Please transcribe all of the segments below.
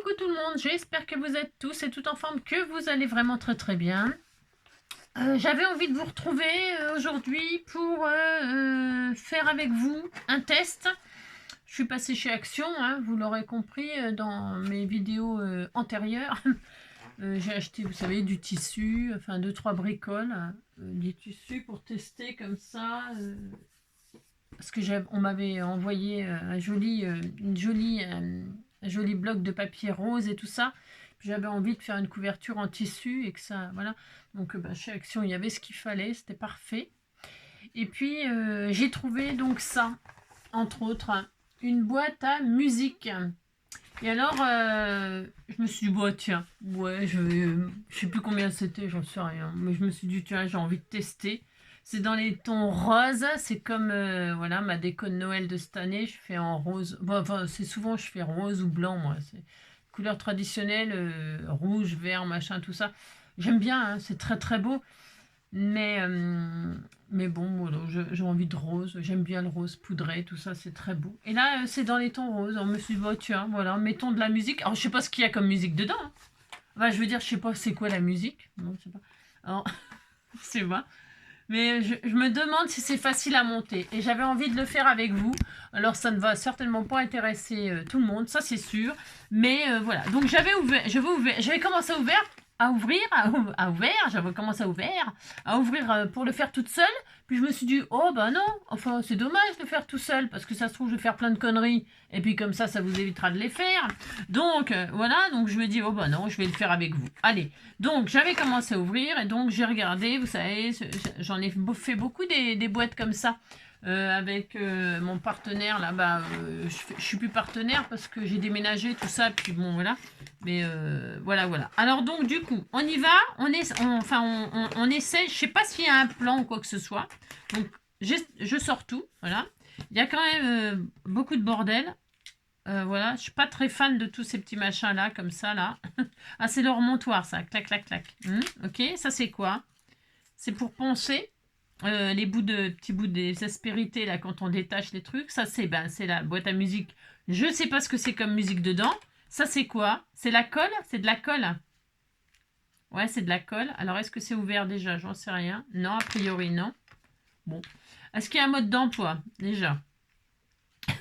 Coucou tout le monde, j'espère que vous êtes tous et toutes en forme, que vous allez vraiment très bien. J'avais envie de vous retrouver aujourd'hui pour faire avec vous un test. Je suis passée chez Action, hein, vous l'aurez compris dans mes vidéos antérieures. J'ai acheté, vous savez, du tissu, enfin 2-3 bricoles, du tissu pour tester comme ça. Parce que on m'avait envoyé un joli bloc de papier rose et tout ça. J'avais envie de faire une couverture en tissu et que ça, voilà. Donc chez Action, il y avait ce qu'il fallait, c'était parfait. Et puis j'ai trouvé donc ça, entre autres, une boîte à musique. Et alors, je me suis dit, bah, tiens, ouais, je sais plus combien c'était, j'en sais rien. Mais je me suis dit, tiens, j'ai envie de tester. C'est dans les tons roses, c'est comme voilà ma déco de Noël de cette année, je fais en rose. Bon, enfin, c'est souvent je fais rose ou blanc, moi. C'est couleur traditionnelle, rouge, vert, machin, tout ça. J'aime bien, hein, c'est très beau. Mais bon, voilà, j'ai envie de rose. J'aime bien le rose poudré, tout ça, c'est très beau. Et là, c'est dans les tons roses. On me suis dit, bah, tiens, voilà, mettons de la musique. Alors, je sais pas ce qu'il y a comme musique dedans. Hein. Enfin, je veux dire, je sais pas c'est quoi la musique. Non, je sais pas. Alors, c'est moi. Mais je me demande si c'est facile à monter. Et j'avais envie de le faire avec vous. Alors, ça ne va certainement pas intéresser tout le monde, ça c'est sûr. Mais voilà. Donc, j'avais commencé à ouvrir, j'avais commencé à ouvrir pour le faire toute seule. Puis je me suis dit, oh bah non, enfin c'est dommage de faire tout seul, parce que ça se trouve je vais faire plein de conneries, et puis comme ça vous évitera de les faire. Donc voilà, donc je me dis, oh bah non, je vais le faire avec vous. Allez, donc j'avais commencé à ouvrir, et donc j'ai regardé, vous savez, j'en ai fait beaucoup des boîtes comme ça. Avec mon partenaire là-bas, je suis plus partenaire parce que j'ai déménagé tout ça, puis bon voilà, mais voilà. Alors donc du coup on y va, on essaie, je sais pas s'il y a un plan ou quoi que ce soit, donc je sors tout, voilà, il y a quand même beaucoup de bordel, voilà, je suis pas très fan de tous ces petits machins là comme ça là. Ah, c'est le remontoir ça, clac. Ok, ça c'est quoi? C'est pour poncer les petits bouts des aspérités là quand on détache les trucs. Ça c'est la boîte à musique. Je sais pas ce que c'est comme musique dedans. Ça c'est quoi? C'est la colle? C'est de la colle? Ouais, c'est de la colle. Alors est-ce que c'est ouvert déjà? J'en sais rien. Non, a priori non. Bon. Est-ce qu'il y a un mode d'emploi déjà?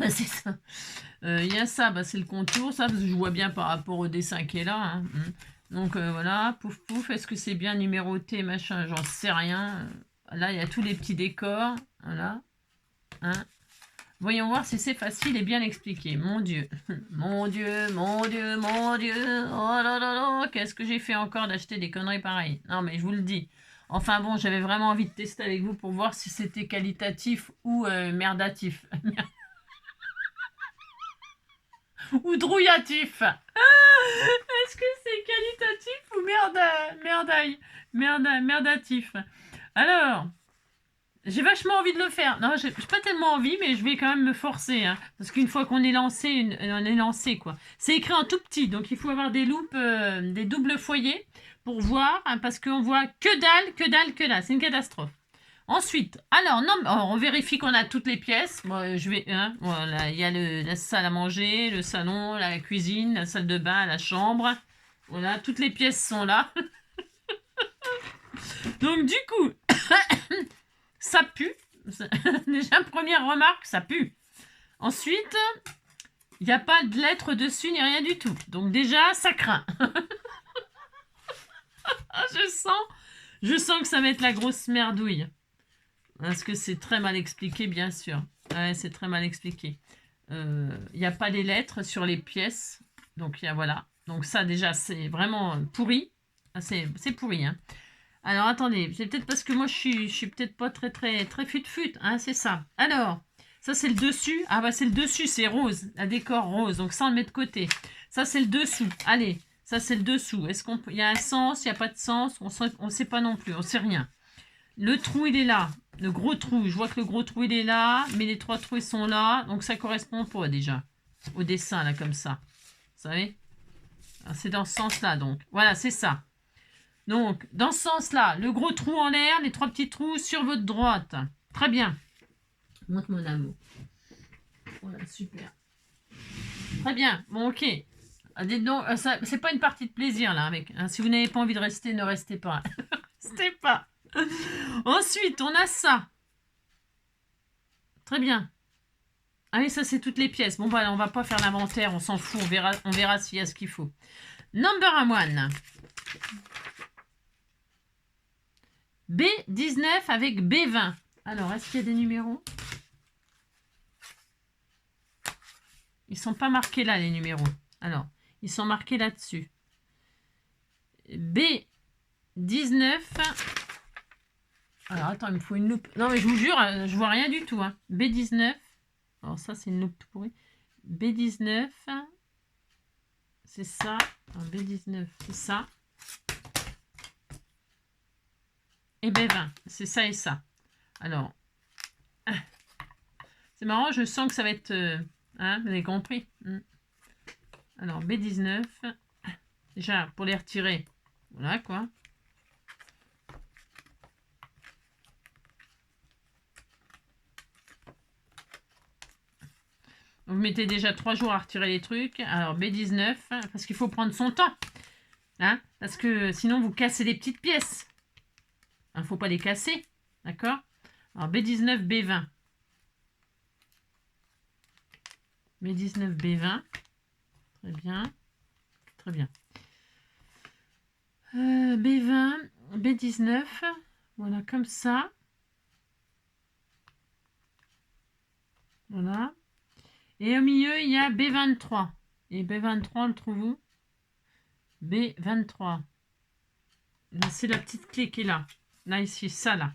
C'est ça. Il y a ça, c'est le contour. Ça, je vois bien par rapport au dessin qui est là. Hein. Donc voilà, pouf. Est-ce que c'est bien numéroté, machin? J'en sais rien. Là, il y a tous les petits décors. Voilà. Hein. Voyons voir si c'est facile et bien expliqué. Mon Dieu. Mon Dieu. Oh là. Qu'est-ce que j'ai fait encore d'acheter des conneries pareilles? Non, mais je vous le dis. Enfin bon, j'avais vraiment envie de tester avec vous pour voir si c'était qualitatif ou merdatif. Ou drouillatif. Est-ce que c'est qualitatif ou merdatif? Alors, j'ai vachement envie de le faire. Non, j'ai pas tellement envie, mais je vais quand même me forcer. Hein, parce qu'une fois qu'on est lancé, on est lancé, quoi. C'est écrit en tout petit, donc il faut avoir des loupes, des doubles foyers pour voir, hein, parce qu'on voit que dalle. C'est une catastrophe. Ensuite, alors, non, on vérifie qu'on a toutes les pièces. Moi, voilà, il y a la salle à manger, le salon, la cuisine, la salle de bain, la chambre. Voilà, toutes les pièces sont là. Donc, du coup, ça pue. Déjà, première remarque, ça pue. Ensuite, il n'y a pas de lettres dessus ni rien du tout. Donc, déjà, ça craint. Je sens que ça va être la grosse merdouille. Parce que c'est très mal expliqué, bien sûr. Ouais, c'est très mal expliqué. Il n'y a pas les lettres sur les pièces. Donc, voilà. Donc, ça, déjà, c'est vraiment pourri. C'est pourri, hein. Alors, attendez. C'est peut-être parce que moi, je suis peut-être pas très fut-fut. Hein, c'est ça. Alors, ça, c'est le dessus. Ah, bah, c'est le dessus. C'est rose. La décor rose. Donc, ça, on le met de côté. Ça, c'est le dessous. Allez. Ça, c'est le dessous. Est-ce qu'il y a un sens? Il n'y a pas de sens? On ne sait pas non plus. On ne sait rien. Le trou, il est là. Le gros trou. Je vois que le gros trou, il est là. Mais les 3 trous, ils sont là. Donc, ça correspond pas déjà au dessin, là, comme ça. Vous savez? C'est dans ce sens-là, donc. Voilà, c'est ça. Donc, dans ce sens-là, le gros trou en l'air, les 3 petits trous sur votre droite. Très bien. Montre mon amour. Voilà, super. Très bien. Bon, ok. Ah, dites donc, c'est pas une partie de plaisir, là, avec. Hein. Si vous n'avez pas envie de rester, ne restez pas. Restez pas. Ensuite, on a ça. Très bien. Ah oui, ça, c'est toutes les pièces. Bon, bah, on va pas faire l'inventaire, on s'en fout, on verra s'il y a ce qu'il faut. Number one. B19 avec B20. Alors, est-ce qu'il y a des numéros? Ils sont pas marqués là, les numéros. Alors, ils sont marqués là-dessus. B19. Alors, attends, il me faut une loupe. Non, mais je vous jure, je vois rien du tout. Hein. B19. Alors, ça, c'est une loupe tout pourrie. B19. C'est ça. Alors, B19, c'est ça. Et B20, c'est ça et ça. Alors, c'est marrant, je sens que ça va être... hein, vous avez compris. Alors, B19. Déjà, pour les retirer. Voilà, quoi. Vous mettez déjà 3 jours à retirer les trucs. Alors, B19, parce qu'il faut prendre son temps. Hein, parce que sinon, vous cassez les petites pièces. Il ne faut pas les casser. D'accord? Alors, B19, B20. B19, B20. Très bien. Très bien. B20, B19. Voilà, comme ça. Voilà. Et au milieu, il y a B23. Et B23, on le trouve où? B23. Là, c'est la petite clé qui est là. Là, ici, ça, là.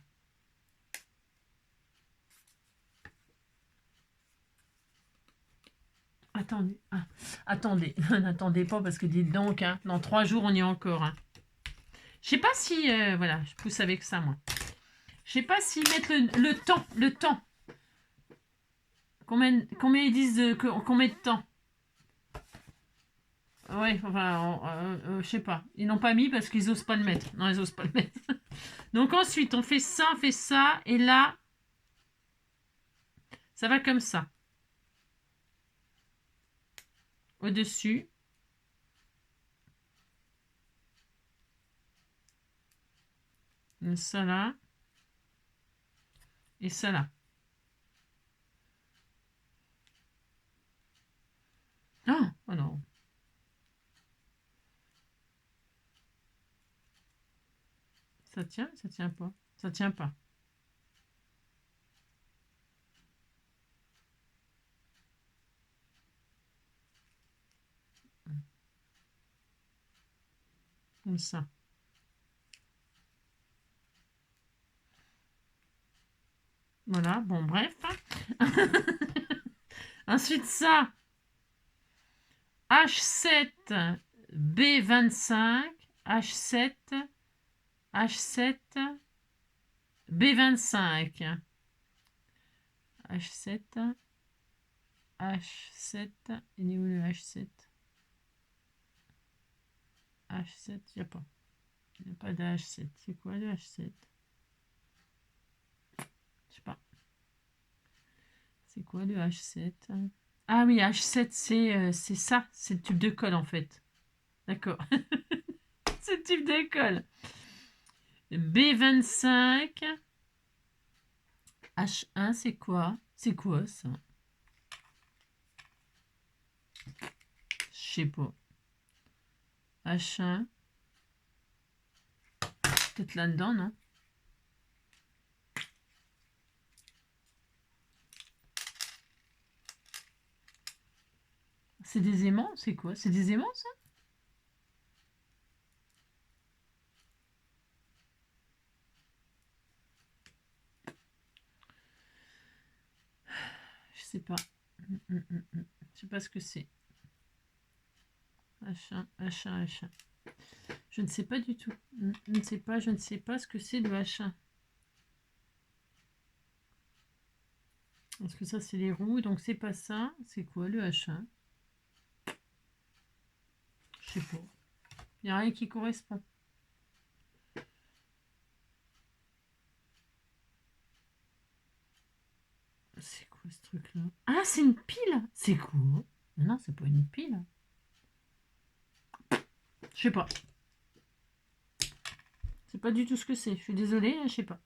Attendez. Ah, attendez. N'attendez pas parce que dites donc, hein, dans 3 jours, on y est encore. Hein. Je sais pas si... voilà, je pousse avec ça, moi. Je sais pas s'ils mettent le temps. Le temps. Combien ils disent qu'on met de temps? Ouais, enfin, je sais pas. Ils n'ont pas mis parce qu'ils osent pas le mettre. Non, ils osent pas le mettre. Donc ensuite, on fait ça, et là, ça va comme ça. Au-dessus. Ça là. Et ça là. Ah, oh non. Ça tient pas. Ça tient pas. Comme ça. Voilà, bon, bref. Ensuite, ça. H7, B25, H7, H7, B25. H7, H7, il est où le H7? H7, il n'y a pas. Il n'y a pas de H7. C'est quoi le H7? Je sais pas. C'est quoi le H7? Ah oui, H7, c'est ça. C'est le tube de colle en fait. D'accord. C'est le tube de colle. B25. H1, c'est quoi? C'est quoi ça? Je sais pas. H1. Peut-être là-dedans, non? C'est des aimants? C'est quoi? C'est des aimants, ça? Je sais pas. Je sais pas ce que c'est. H1, H1, H1. Je ne sais pas du tout. Je ne sais pas ce que c'est le H1. Parce que ça, c'est les roues, donc c'est pas ça. C'est quoi le H1? Je sais pas. Il n'y a rien qui correspond. C'est quoi ce truc-là? Ah, c'est une pile! C'est quoi? Non, c'est pas une pile. Je sais pas. C'est pas du tout ce que c'est. Je suis désolée, je sais pas.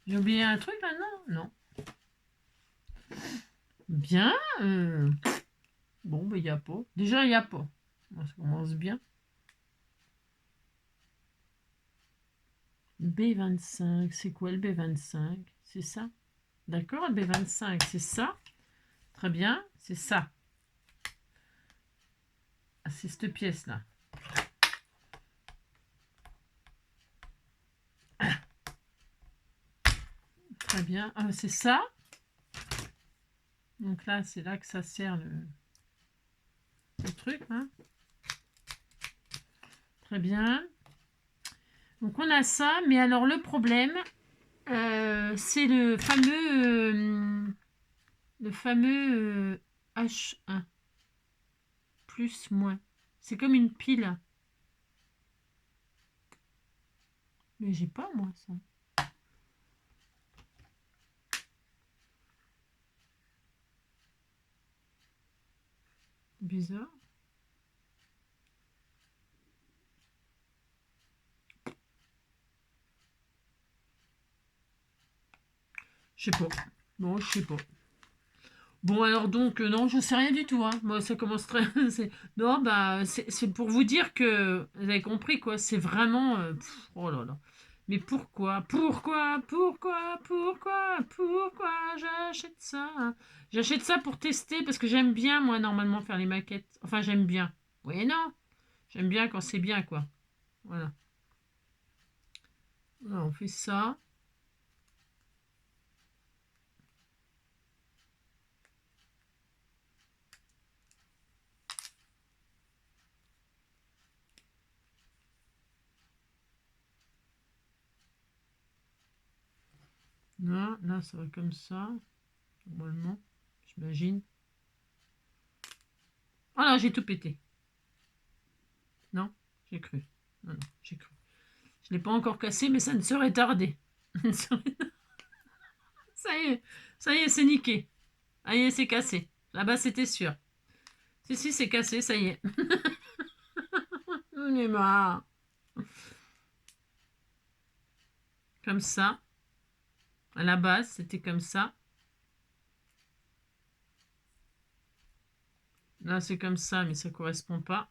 J'ai oublié un truc maintenant? Non. Bien. Bon, il n'y a pas. Déjà, il n'y a pas. Ça commence bien. B25, c'est quoi le B25? C'est ça? D'accord, le B25, c'est ça. Très bien, c'est ça. Ah, c'est cette pièce-là. Très bien. Ah, c'est ça. Donc là, c'est là que ça sert le truc. Hein. Très bien. Donc on a ça, mais alors le problème, c'est le fameux H1 plus moins. C'est comme une pile. Mais j'ai pas moi ça. Bizarre. Je sais pas. Bon, je sais pas. Bon, alors donc, non, je sais rien du tout. Hein. Moi, ça commence très... non, bah, c'est pour vous dire que... Vous avez compris, quoi. C'est vraiment... oh là là. Mais pourquoi j'achète ça? Hein. J'achète ça pour tester, parce que j'aime bien, moi, normalement, faire les maquettes. Enfin, j'aime bien. Oui et non. J'aime bien quand c'est bien, quoi. Voilà. Alors, on fait ça. Là, ça va comme ça. Normalement, j'imagine. Oh là, j'ai tout pété. Non, j'ai cru. Non, j'ai cru. Je ne l'ai pas encore cassé, mais ça ne serait tardé. Ça y est, c'est niqué. Ça y est, c'est cassé. Là-bas, c'était sûr. Si, c'est cassé, ça y est. On est marre. Comme ça. À la base, c'était comme ça. Là, c'est comme ça, mais ça ne correspond pas.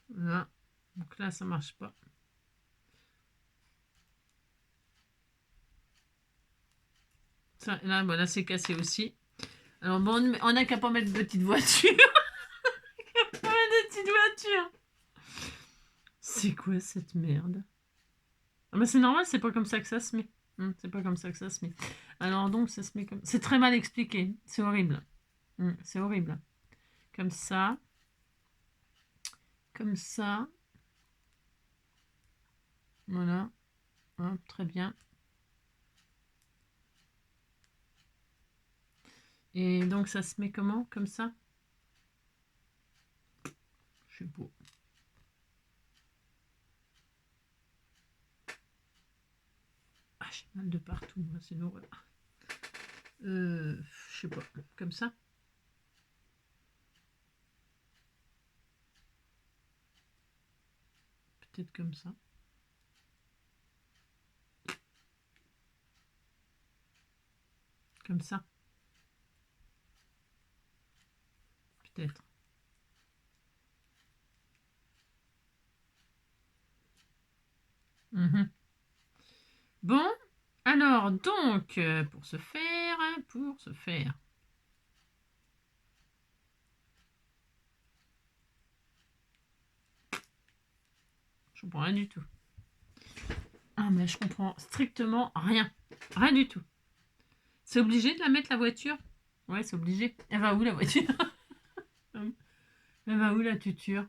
Là. Donc là, ça marche pas. Ça, là, voilà, c'est cassé aussi. Alors bon, on n'a qu'à pas mettre de petite voiture. Pas de petite voiture. C'est quoi cette merde? Ah bah c'est normal, c'est pas comme ça que ça se met. C'est pas comme ça que ça se met. Alors donc ça se met comme... C'est très mal expliqué. C'est horrible. C'est horrible. Comme ça. Comme ça. Voilà. Hop, très bien. Et donc ça se met comment? Comme ça? Je suis beau. Ah, j'ai mal de partout. C'est une horreur. Je sais pas. Comme ça? Peut-être comme ça. Comme ça. Peut-être. Bon, alors donc, pour ce faire, je comprends rien du tout. Ah mais je comprends strictement rien, rien du tout. C'est obligé de la mettre la voiture? Ouais, c'est obligé. Elle va où la voiture? Elle va où la tuture?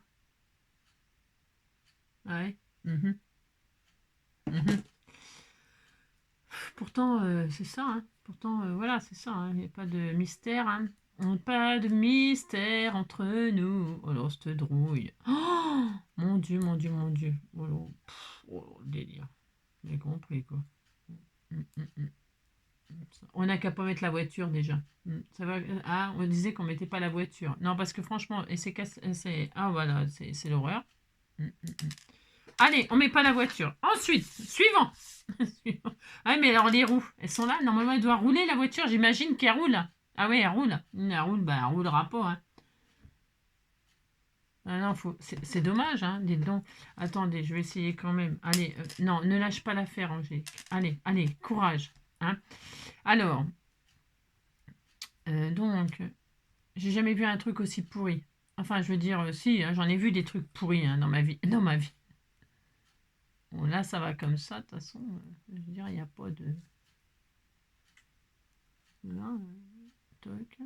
Ouais. Pourtant, c'est ça. Hein. Pourtant, voilà, c'est ça. Il n'y a pas de mystère. Hein. Pas de mystère entre nous. Oh là, cette drouille. Oh, mon Dieu, mon Dieu, mon Dieu. Oh, là, oh, le délire. J'ai compris, quoi. Mm. On n'a qu'à pas mettre la voiture, déjà. Ça va... Ah, on disait qu'on mettait pas la voiture. Non, parce que franchement, et c'est... Ah, voilà, c'est l'horreur. Allez, on met pas la voiture. Ensuite, suivant. Ah, mais alors, les roues, elles sont là. Normalement, elle doit rouler, la voiture. J'imagine qu'elle roule. Ah oui, elle roule. Elle roule, bah, elle roulera pas, hein. Ah non, c'est dommage, hein, dites donc. Attendez, je vais essayer quand même. Allez, non, ne lâche pas l'affaire, Angélique. Allez, allez, courage. Hein. Alors, donc, j'ai jamais vu un truc aussi pourri. Enfin, je veux dire, si, hein, j'en ai vu des trucs pourris hein, dans ma vie. Dans ma vie. Bon, là, ça va comme ça, de toute façon. Je veux dire, il n'y a pas de... Voilà, toc.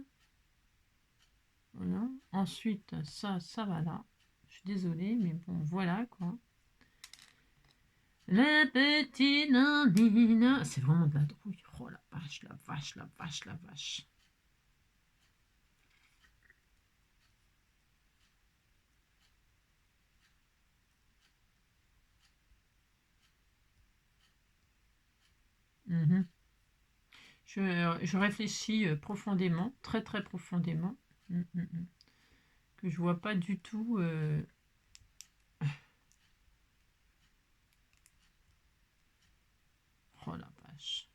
Voilà. Ensuite, ça va là. Je suis désolée, mais bon, voilà, quoi. La petite Nandina. C'est vraiment de la douille. Oh la vache, la vache, la vache, la vache. Je réfléchis profondément, très très profondément, que je vois pas du tout. Oh la vache,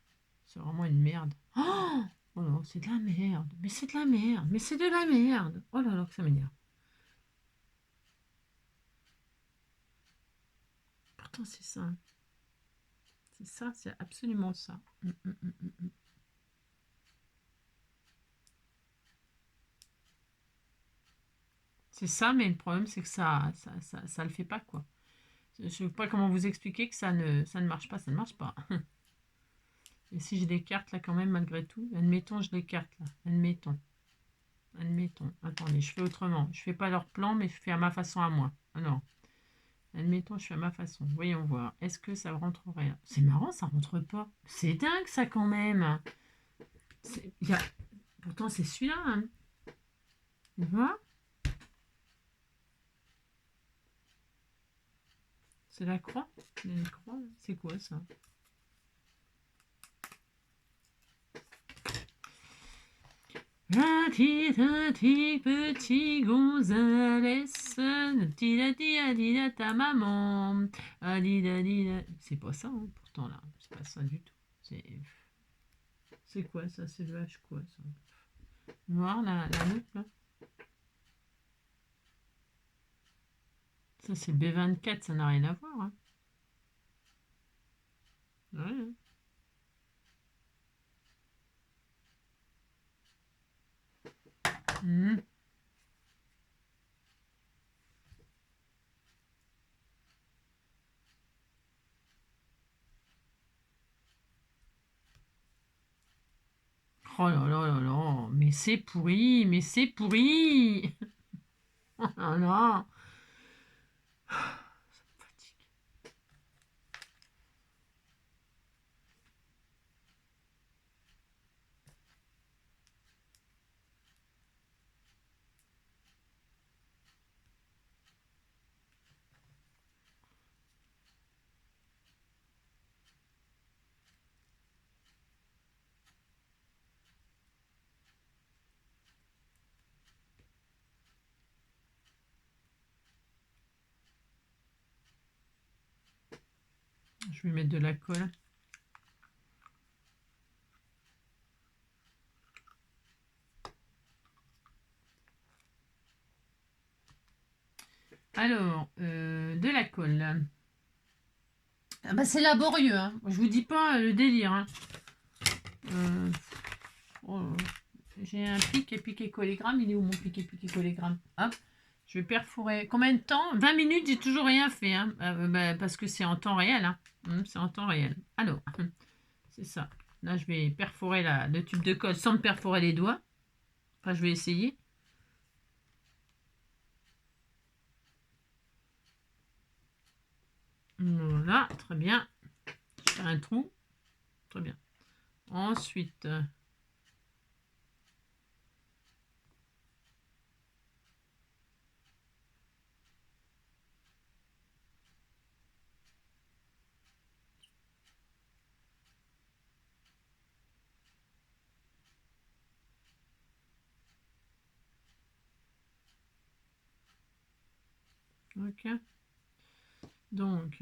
c'est vraiment une merde. Oh non, c'est de la merde, mais c'est de la merde, mais c'est de la merde. Oh là là, que ça m'énerve. Pourtant c'est ça. C'est ça, c'est absolument ça. C'est ça, mais le problème c'est que ça le fait pas quoi. Je ne sais pas comment vous expliquer que ça ne marche pas, ça ne marche pas. Et si je l'écarte là quand même malgré tout, admettons je l'écarte là, admettons. Attendez, je fais autrement. Je fais pas leur plan, mais je fais à ma façon à moi. Alors, admettons je fais à ma façon. Voyons voir. Est-ce que ça rentrerait là? C'est marrant, ça rentre pas. C'est dingue ça quand même. Y a... Pourtant c'est celui-là. Hein. Tu vois? C'est la croix. La croix, c'est quoi ça? Petit Gonzalez, ta maman. C'est pas ça, hein, pourtant là. C'est pas ça du tout. C'est quoi ça? C'est le H quoi ça? Noir la loupe là? Ça c'est B24, ça n'a rien à voir. Hein. Ouais. Mmh. Oh là là là là, mais c'est pourri, mais c'est pourri. Oh là là. Ça me fatigue. Je vais mettre de la colle. Alors, de la colle. Ah bah c'est laborieux, hein. Je vous dis pas le délire. Hein. Oh, j'ai un pic et collégramme. Il est où mon pic et collégramme? Hop. Je vais perforer. Combien de temps? 20 minutes, j'ai toujours rien fait. Hein. Bah, parce que c'est en temps réel. Hein. C'est en temps réel. Alors, c'est ça. Là, je vais perforer le tube de colle sans me perforer les doigts. Enfin, je vais essayer. Voilà, très bien. Je fais un trou. Très bien. Ensuite, Ok. Donc,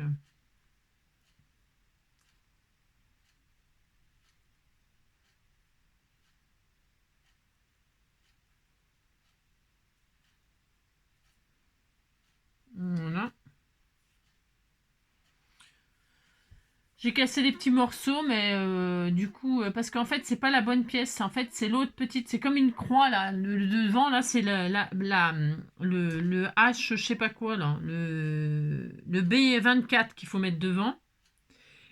voilà. J'ai cassé des petits morceaux, mais du coup, parce qu'en fait, c'est pas la bonne pièce. En fait, c'est l'autre petite. C'est comme une croix, là. Le devant, là, c'est le H, je sais pas quoi, là. Le B24 qu'il faut mettre devant.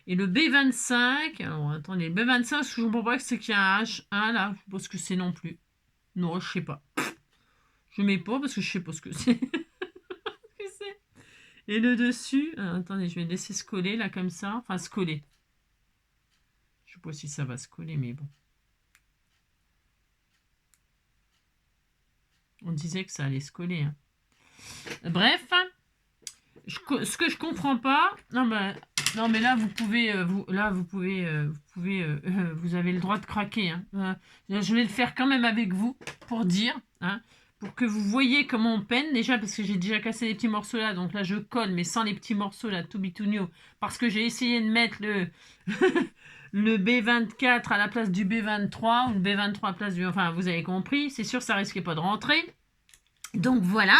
Et le B25, alors attendez, le B25, je comprends pas que c'est qu'il y a un H1 là. Je pense que c'est non plus. Non, je sais pas. Je mets pas parce que je sais pas ce que c'est. Et le dessus, attendez, je vais laisser se coller là comme ça. Enfin, se coller. Je sais pas si ça va se coller, mais bon. On disait que ça allait se coller. Hein. Bref, ce que je comprends pas, non mais là vous pouvez, vous avez le droit de craquer. Hein. Je vais le faire quand même avec vous pour dire, hein, pour que vous voyez comment on peine déjà parce que j'ai déjà cassé les petits morceaux là, donc là je colle mais sans les petits morceaux là, tout bitunio, parce que j'ai essayé de mettre le le B24 à la place du B23 ou le B23 à la place du, enfin vous avez compris, c'est sûr ça risquait pas de rentrer. Donc voilà.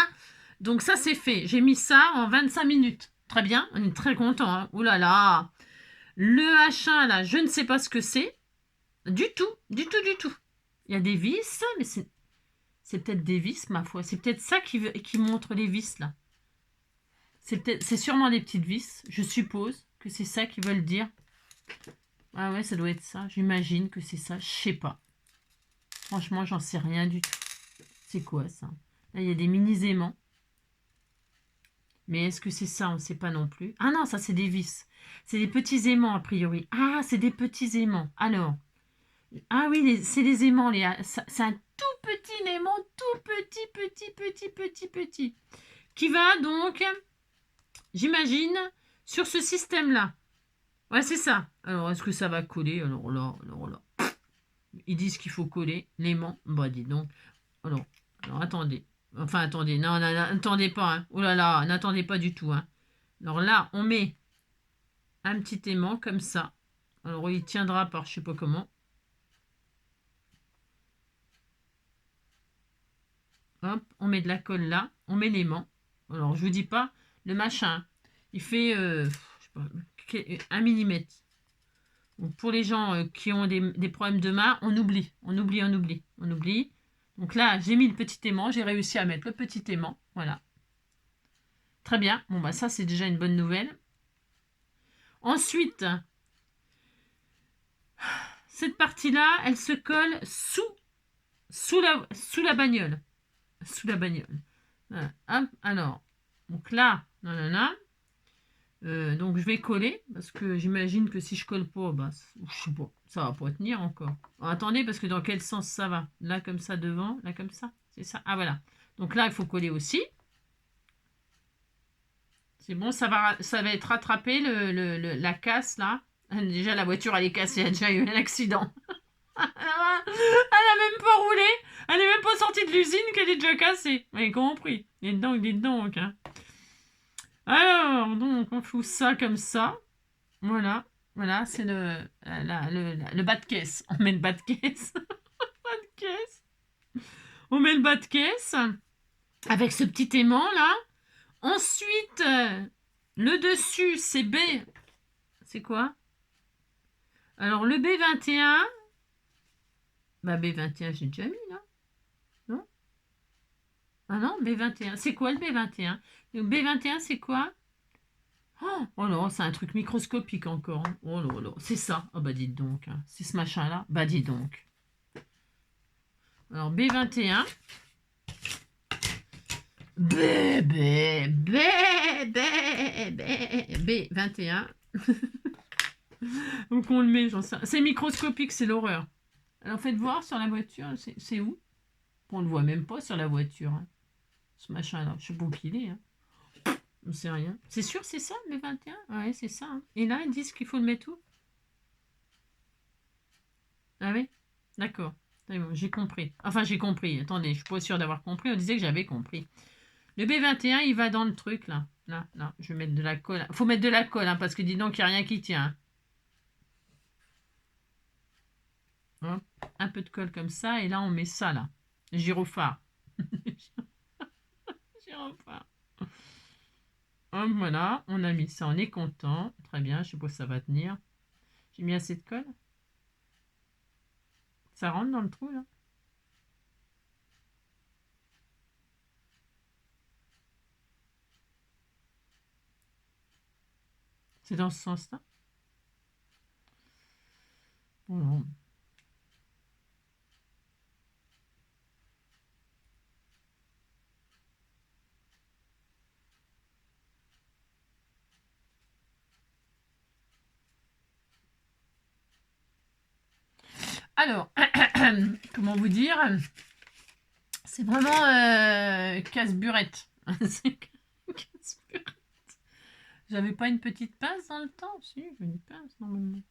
Donc ça c'est fait. J'ai mis ça en 25 minutes. Très bien, on est très content. Hein. Ouh là là. Le H1 là, je ne sais pas ce que c'est. Du tout, du tout, du tout. Il y a des vis, mais c'est peut-être des vis, ma foi. C'est peut-être ça qui montre les vis là. C'est sûrement des petites vis. Je suppose que c'est ça qu'ils veulent dire. Ah ouais, ça doit être ça. J'imagine que c'est ça. Je sais pas. Franchement, j'en sais rien du tout. C'est quoi ça? Là, il y a des mini aimants. Mais est-ce que c'est ça? On ne sait pas non plus. Ah non, ça c'est des vis. C'est des petits aimants a priori. Ah, c'est des petits aimants. Alors, ah oui, c'est des aimants. C'est un tout petit aimant, tout petit, petit, petit, petit, petit. Qui va donc, j'imagine, sur ce système-là. Ouais, c'est ça. Alors, est-ce que ça va coller? Alors là. Ils disent qu'il faut coller l'aimant. Bah, dis donc. Alors attendez. Enfin, attendez. Non, n'attendez pas. Hein. Oh là là, n'attendez pas du tout. Hein. Alors là, on met un petit aimant comme ça. Alors il tiendra par je sais pas comment. Hop, on met de la colle là, on met l'aimant. Alors je vous dis pas, le machin, il fait je sais pas, 1 millimètre. Donc pour les gens qui ont des problèmes de main, on oublie. Donc là, j'ai mis le petit aimant, j'ai réussi à mettre le petit aimant. Voilà. Très bien. Bon bah ça c'est déjà une bonne nouvelle. Ensuite, cette partie-là, elle se colle sous la bagnole. Sous la bagnole. Voilà. Hop, alors, donc là, nanana. Donc je vais coller parce que j'imagine que si je colle pas, bah, je sais pas, ça va pas tenir encore. Alors, attendez, parce que dans quel sens ça va? Là comme ça devant, là comme ça, c'est ça. Ah voilà. Donc là il faut coller aussi. C'est bon, ça va être rattrapé la casse là. Déjà la voiture elle est cassée, elle a déjà eu un accident. Elle a même pas roulé, elle est même pas sortie de l'usine qu'elle est déjà cassée. Vous avez compris? Dites donc. Hein. Alors, donc, on fout ça comme ça. Voilà. Voilà, c'est le bas de caisse. On met le bas de caisse. Bas de caisse. On met le bas de caisse avec ce petit aimant là. Ensuite, le dessus, c'est B. C'est quoi? Alors, le B21. Bah, B21, j'ai déjà mis là. Non? Ah non, B21. C'est quoi le B21? Le B21, c'est quoi? Oh là, c'est un truc microscopique encore. Hein. Oh là là, c'est ça. Ah bah dites donc. Hein. C'est ce machin-là. Bah dis donc. Alors B21. B21. Donc on le met, j'en sais. C'est microscopique, c'est l'horreur. Alors faites voir sur la voiture, c'est où? On le voit même pas sur la voiture. Hein. Ce machin-là. Je sais pas où qu'il est. Hein. On sait rien. C'est sûr, c'est ça, le 21? Ouais, c'est ça. Hein. Et là, ils disent qu'il faut le mettre où? Ah oui? D'accord. Bon, j'ai compris. Enfin, j'ai compris. Attendez, je suis pas sûre d'avoir compris. On disait que j'avais compris. Le B21, il va dans le truc, là. Là, là, je vais mettre de la colle. Faut mettre de la colle, hein, parce que dis donc, il n'y a rien qui tient. Hop, un peu de colle comme ça, et là, on met ça, là. Gyrophare. Gyrophare. Hop, voilà, on a mis ça, on est content. Très bien, je sais pas si ça va tenir. J'ai mis assez de colle. Ça rentre dans le trou, là? C'est dans ce sens-là? Bon. Alors, comment vous dire? C'est vraiment casse-burette. C'est casse-burette. J'avais pas une petite pince dans le temps? Si, j'ai une pince normalement.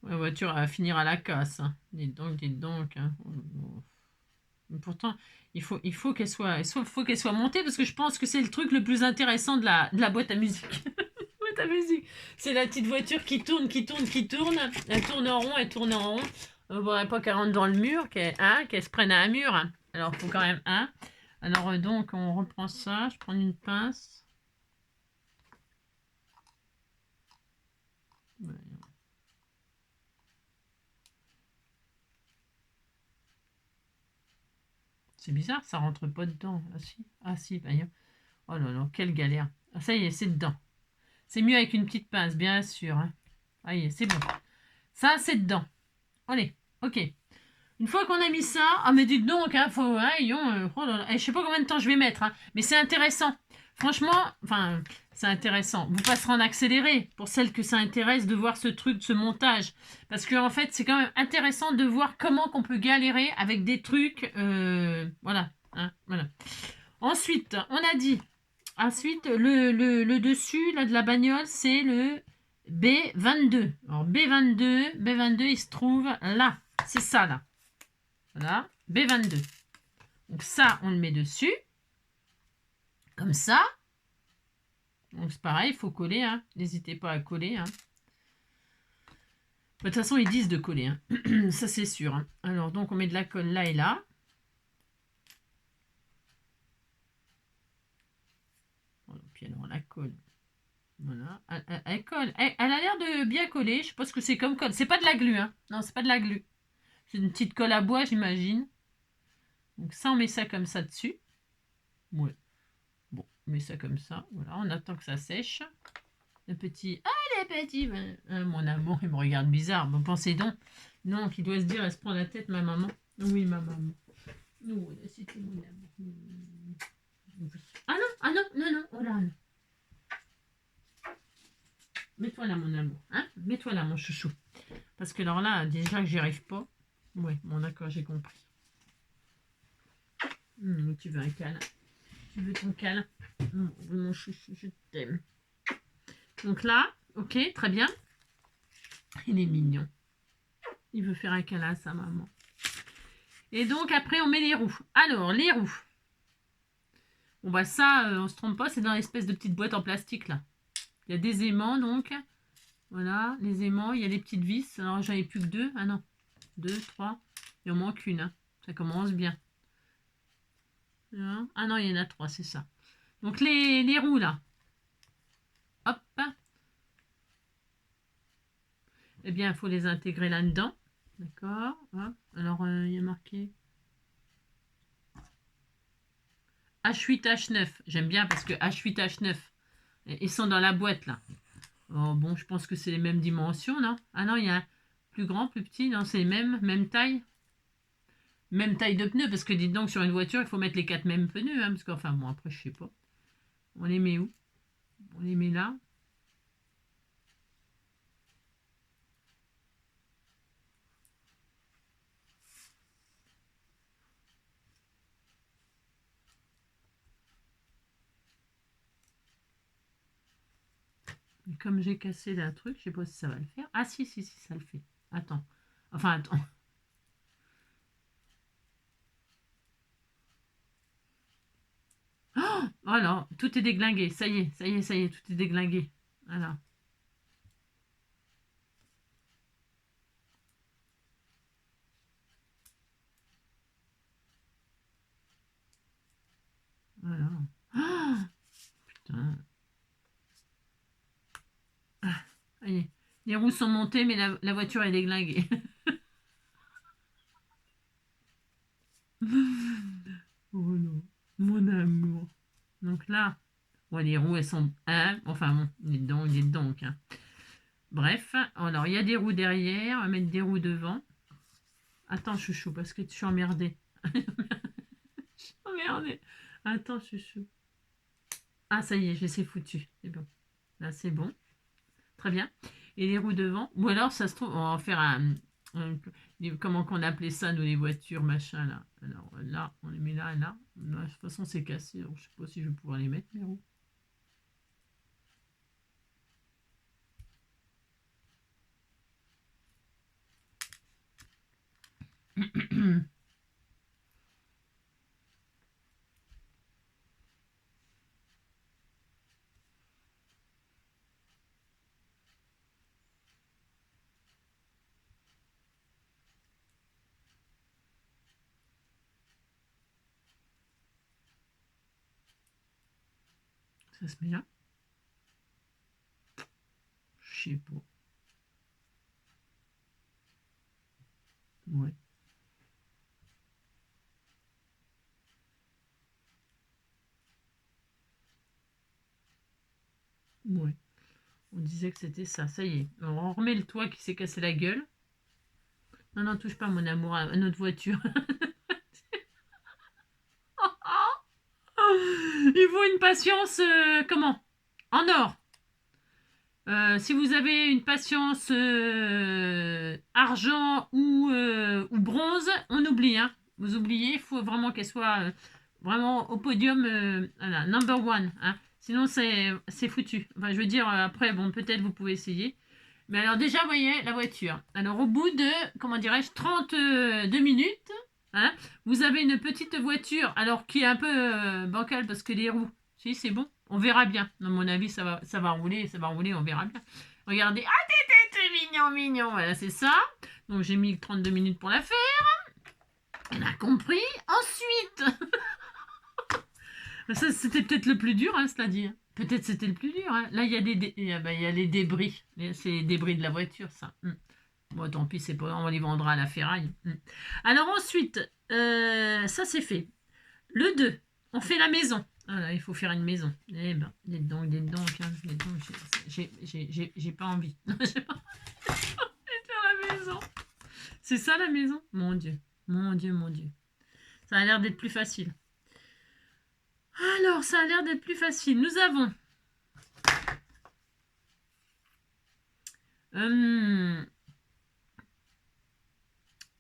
La voiture va finir à la casse. Hein. Dites donc, dites donc. Hein. Pourtant, il faut qu'elle soit montée parce que je pense que c'est le truc le plus intéressant de la boîte à musique. Boîte à musique. C'est la petite voiture qui tourne, qui tourne, qui tourne. Elle tourne en rond, elle tourne en rond. On ne voudrait pas qu'elle rentre dans le mur, qu'elle se prenne à un mur. Alors, il faut quand même un. Alors, donc, on reprend ça. Je prends une pince. Ouais. C'est bizarre, ça rentre pas dedans. Ah si, ah si, bah, oh là là, quelle galère. Ah, ça y est, c'est dedans. C'est mieux avec une petite pince, bien sûr. Hein. Ah y est, c'est bon. Ça, c'est dedans. Allez, ok. Une fois qu'on a mis ça, ah mais dites donc, hein, faut, hein, oh là là, je sais pas combien de temps je vais mettre, hein, mais c'est intéressant. Franchement, enfin, c'est intéressant. Vous passerez en accéléré pour celles que ça intéresse de voir ce truc, ce montage, parce que en fait, c'est quand même intéressant de voir comment qu'on peut galérer avec des trucs, voilà, hein, voilà. Ensuite, on a dit, ensuite le dessus là de la bagnole, c'est le B22. Alors B22, il se trouve là, c'est ça là. Voilà, B22. Donc ça, on le met dessus. Comme ça. Donc c'est pareil, il faut coller. Hein. N'hésitez pas à coller. Hein. De toute façon, ils disent de coller. Hein. Ça, c'est sûr. Hein. Alors, donc, on met de la colle là et là. Voilà, puis alors, la colle. Voilà. Elle colle. Elle a l'air de bien coller. Je sais pas ce que c'est comme colle. C'est pas de la glu. Hein. Non, c'est pas de la glu. C'est une petite colle à bois, j'imagine. Donc ça, on met ça comme ça dessus. Ouais. Bon, on met ça comme ça. Voilà, on attend que ça sèche. Le petit... Ah, les petits... mon amour, il me regarde bizarre. Bon, pensez donc. Non, qui doit se dire, elle se prend la tête, ma maman. Oui, ma maman. Oui, c'était mon amour. Ah non, ah non, non, non. Oh là, non. Mets-toi là, mon amour. Hein? Mets-toi là, mon chouchou. Parce que alors là, déjà que j'y arrive pas. Oui, bon, d'accord, j'ai compris. Tu veux un câlin. Tu veux ton câlin. Mon chouchou, je t'aime. Donc là, ok, très bien. Il est mignon. Il veut faire un câlin à sa maman. Et donc après, on met les roues. Alors, les roues. Bon bah ça, on se trompe pas, c'est dans l'espèce de petite boîte en plastique là. Il y a des aimants donc. Voilà, les aimants, il y a les petites vis. Alors j'en ai plus que deux. Ah non, deux, trois. Il en manque une. Hein. Ça commence bien. Ah non, il y en a trois, c'est ça. Donc les roues là. Hop. Eh bien, il faut les intégrer là-dedans. D'accord. Alors, il y a marqué H8, H9. J'aime bien parce que H8, H9, ils sont dans la boîte là. Oh, bon, je pense que c'est les mêmes dimensions, non? Ah non, il y a plus grand, plus petit. Non, c'est les mêmes, même taille. Même taille de pneus, parce que dites donc, sur une voiture, il faut mettre les 4 mêmes pneus. Hein, parce qu'enfin, bon, après, je sais pas. On les met où? On les met là. Et comme j'ai cassé la truc, je sais pas si ça va le faire. Ah si, si, si, ça le fait. Attends. Enfin, attends. Oh, voilà, tout est déglingué. Ça y est, ça y est, ça y est, tout est déglingué. Voilà. Voilà. Oh, putain. Ah, ça y est. Les roues sont montées, mais la voiture est déglinguée. Oh non, mon amour. Donc là, ouais, les roues, elles sont... Hein, enfin bon, il est dedans. Hein. Bref, alors il y a des roues derrière, on va mettre des roues devant. Attends, chouchou, parce que je suis emmerdée. Je suis emmerdée. Attends, chouchou. Ah, ça y est, je les ai foutus. C'est bon. Là, c'est bon. Très bien. Et les roues devant. Ou alors, ça se trouve, on va faire comment qu'on appelait ça, nous, les voitures, machin, là. Alors là, on les met là, là. Là, de toute façon, c'est cassé. Donc, je sais pas si je vais pouvoir les mettre, les roues. Ça se met là. Je sais pas. Ouais. Ouais. On disait que c'était ça. Ça y est. On remet le toit qui s'est cassé la gueule. Non, non, touche pas, mon amour, à notre voiture. Il faut une patience, comment? En or. Si vous avez une patience argent ou bronze, on oublie. Hein. Vous oubliez, il faut vraiment qu'elle soit vraiment au podium, voilà, number one. Hein. Sinon, c'est foutu. Enfin, je veux dire, après, bon, peut-être vous pouvez essayer. Mais alors déjà, vous voyez, la voiture. Alors au bout de, comment dirais-je, 32 minutes, hein, vous avez une petite voiture, alors qui est un peu bancale parce que les roues, si c'est bon, on verra bien. À mon avis, ça va rouler, on verra bien. Regardez, ah t'es mignon, mignon, voilà, c'est ça. Donc j'ai mis 32 minutes pour la faire. On a compris. Ensuite, ça, c'était peut-être le plus dur, hein, c'est-à-dire. Peut-être c'était le plus dur. Hein. Là, il y a il y a les débris. C'est les débris de la voiture, ça. Bon, tant pis, c'est pas, on les vendra à la ferraille. Alors ensuite, ça c'est fait. Le 2, on fait la maison. Voilà, il faut faire une maison. Eh ben, des dents, j'ai pas envie. J'ai pas envie de faire la maison. C'est ça la maison? Mon Dieu, mon Dieu, mon Dieu. Ça a l'air d'être plus facile. Alors, ça a l'air d'être plus facile. Nous avons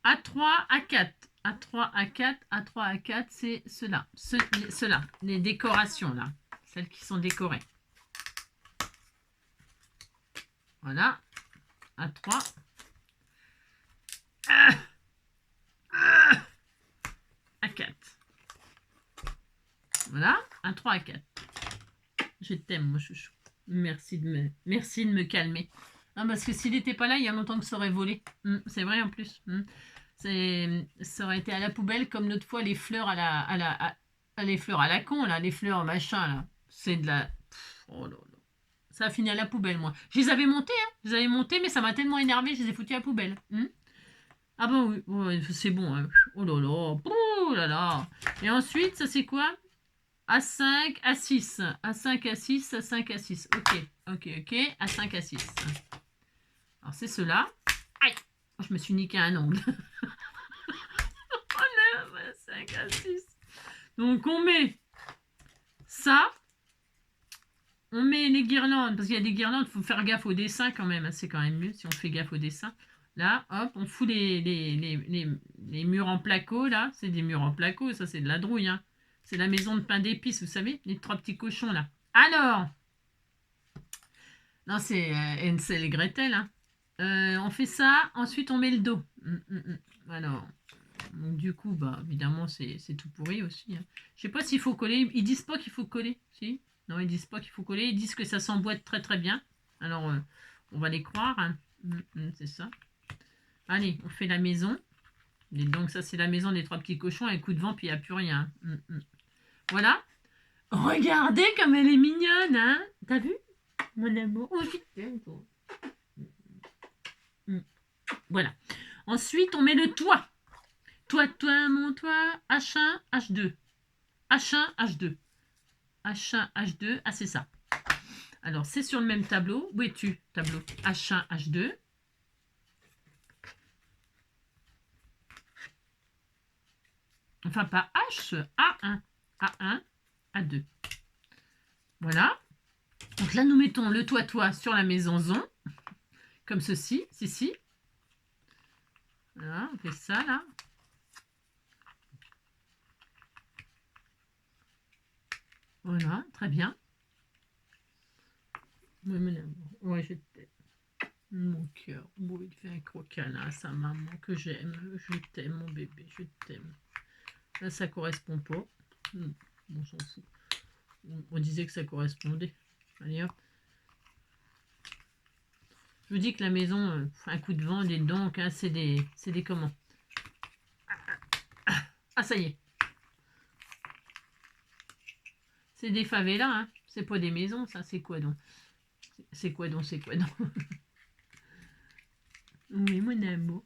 A3, A4. A3, A4, A3, A4, c'est ceux-là. Ceux-là, les décorations, là. Celles qui sont décorées. Voilà. A3. A4. Voilà. A3, A4. Je t'aime, mon chouchou. Merci de me calmer. Non, parce que s'il n'était pas là, il y a longtemps que ça aurait volé. C'est vrai en plus. Ça aurait été à la poubelle comme l'autre fois les fleurs les fleurs à la con, là, les fleurs machin, là. C'est de la... Oh là là. Ça a fini à la poubelle, moi. Je les avais montées, hein. Je les avais montées, mais ça m'a tellement énervé, je les ai foutues à la poubelle. Ah bah oui, ouais, c'est bon. Hein. Oh là là. Oh là là. Et ensuite, ça c'est quoi? A5, A6. A5, A6, A5, A6. Ok, ok, ok. A5, A6. Alors c'est cela. Aïe, je me suis niqué un ongle. Oh non, A5, A6. Donc on met ça. On met les guirlandes, parce qu'il y a des guirlandes, il faut faire gaffe au dessin quand même. Hein, c'est quand même mieux si on fait gaffe au dessin. Là, hop, on fout les murs en placo, là. C'est des murs en placo, ça c'est de la drouille. Hein. C'est la maison de pain d'épices, vous savez, les 3 petits cochons, là. Alors, non, c'est Hansel et Gretel, hein. On fait ça, ensuite on met le dos. Alors, donc, du coup, bah, évidemment, c'est tout pourri aussi. Hein. Je sais pas s'il faut coller. Ils disent pas qu'il faut coller. Si? Non, ils disent pas qu'il faut coller. Ils disent que ça s'emboîte très très bien. Alors, on va les croire. Hein. C'est ça. Allez, on fait la maison. Et donc, ça, c'est la maison des 3 petits cochons. Un coup de vent, puis il n'y a plus rien. Voilà. Regardez comme elle est mignonne. Hein. T'as vu? Mon amour. Oh, je t'aime, toi. Voilà. Ensuite, on met le toit. Toi, mon toit, H1, H2. H1, H2. H1, H2. Ah, c'est ça. Alors, c'est sur le même tableau. Où es-tu, tableau? H1, H2. Enfin, pas H, A1. A1, A2. Voilà. Donc là, nous mettons le toit sur la maisonzon. Comme ceci. Ici. Voilà, on fait ça, là. Voilà, très bien. Ouais, je t'aime. Mon cœur. Bon, il fait un gros câlin à sa maman que j'aime. Je t'aime, mon bébé, je t'aime. Là, ça correspond pas. On s'en fout. On disait que ça correspondait. Allez hop. Je vous dis que la maison, un coup de vent, des dents, hein, c'est des comment? Ah, ça y est. C'est des favelas, hein. C'est pas des maisons, ça. C'est quoi donc? C'est quoi donc? C'est quoi donc? Oui, mon amour.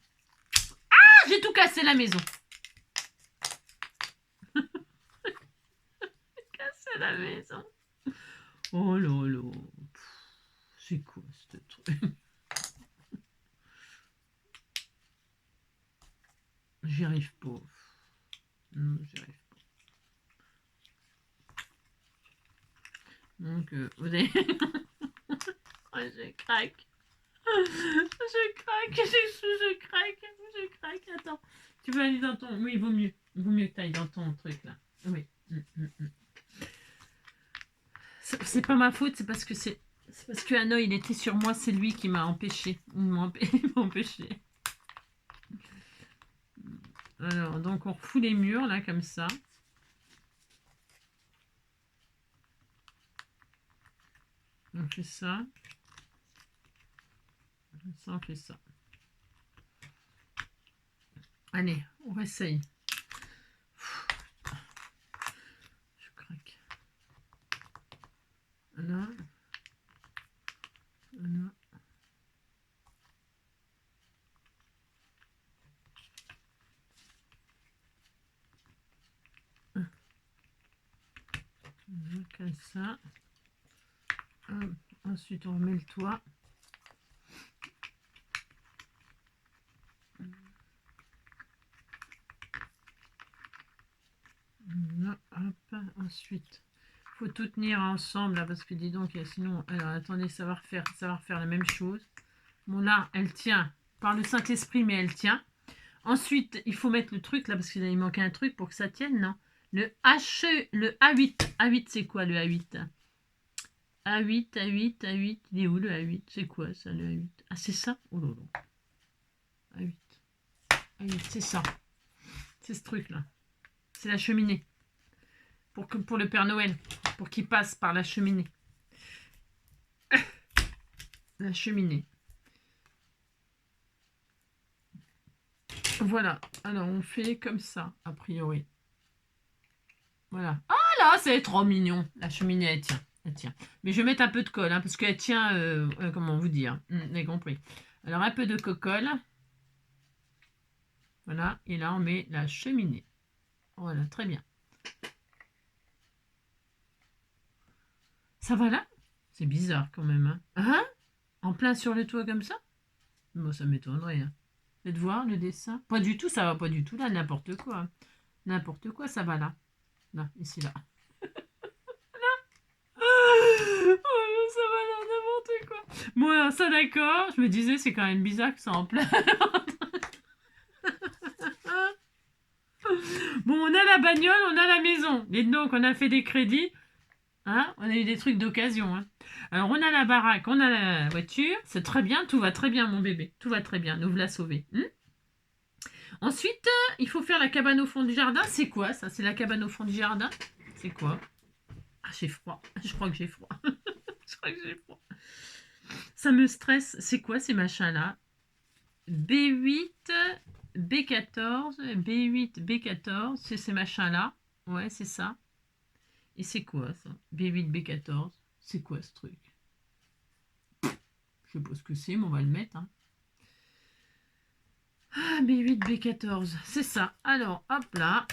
Ah, j'ai tout cassé la maison. Cassé la maison. Oh là là. C'est quoi ce truc? J'y arrive pas. Non, j'y arrive pas. Donc, vous avez... oh, je craque. Je craque. Attends. Tu veux aller dans ton... Oui, il vaut mieux. Il vaut mieux que tu ailles dans ton truc, là. Oui. C'est pas ma faute, c'est parce que Hanoï, il était sur moi, c'est lui qui m'a empêché. Il m'a empêché. Alors, donc on refout les murs, là, comme ça. On fait ça. Ça, on fait ça. Allez, on essaye. Je craque. Là. Là. Comme ça. Ensuite, on remet le toit. Là, hop. Ensuite, faut tout tenir ensemble là, parce que dis donc, sinon, alors attendez, ça va refaire la même chose. Bon là, elle tient par le Saint-Esprit, mais elle tient. Ensuite, il faut mettre le truc là, parce qu'il manque un truc pour que ça tienne, non? Le A8. A8, c'est quoi le A8? A8, A8, A8. Il est où le A8? C'est quoi ça, le A8? Ah, c'est ça? Oh là là. A8. A8, c'est ça. C'est ce truc-là. C'est la cheminée. Pour le Père Noël. Pour qu'il passe par la cheminée. La cheminée. Voilà. Alors, on fait comme ça, a priori. Voilà. Ah là, c'est trop mignon. La cheminée, elle tient. Elle tient. Mais je vais mettre un peu de colle, hein, parce qu'elle tient, comment vous dire, vous avez compris. Alors, un peu de colle. Voilà. Et là, on met la cheminée. Voilà, très bien. Ça va là? C'est bizarre quand même. Hein, hein? En plein sur le toit comme ça? Bon, ça m'étonnerait. Hein. Faites voir le dessin. Pas du tout, ça va pas du tout là, n'importe quoi. N'importe quoi, ça va là. Là, ici, là. Oh, ça va là, n'importe quoi. Bon, ça d'accord. Je me disais, c'est quand même bizarre que ça en plein. Bon, on a la bagnole, on a la maison. Et donc, on a fait des crédits. Hein, on a eu des trucs d'occasion. Hein. Alors, on a la baraque, on a la voiture. C'est très bien, tout va très bien, mon bébé. Tout va très bien, nous voilà sauvés. Ensuite, il faut faire la cabane au fond du jardin. C'est quoi ça? C'est la cabane au fond du jardin? C'est quoi? Ah, j'ai froid. Je crois que j'ai froid. Je crois que j'ai froid. Ça me stresse. C'est quoi ces machins-là? B8, B14, B8, B14. C'est ces machins-là. Ouais, c'est ça. Et c'est quoi ça? B8, B14. C'est quoi ce truc? Je sais pas ce que c'est, mais on va le mettre. Hein. Ah, B8, B14. C'est ça. Alors, hop là.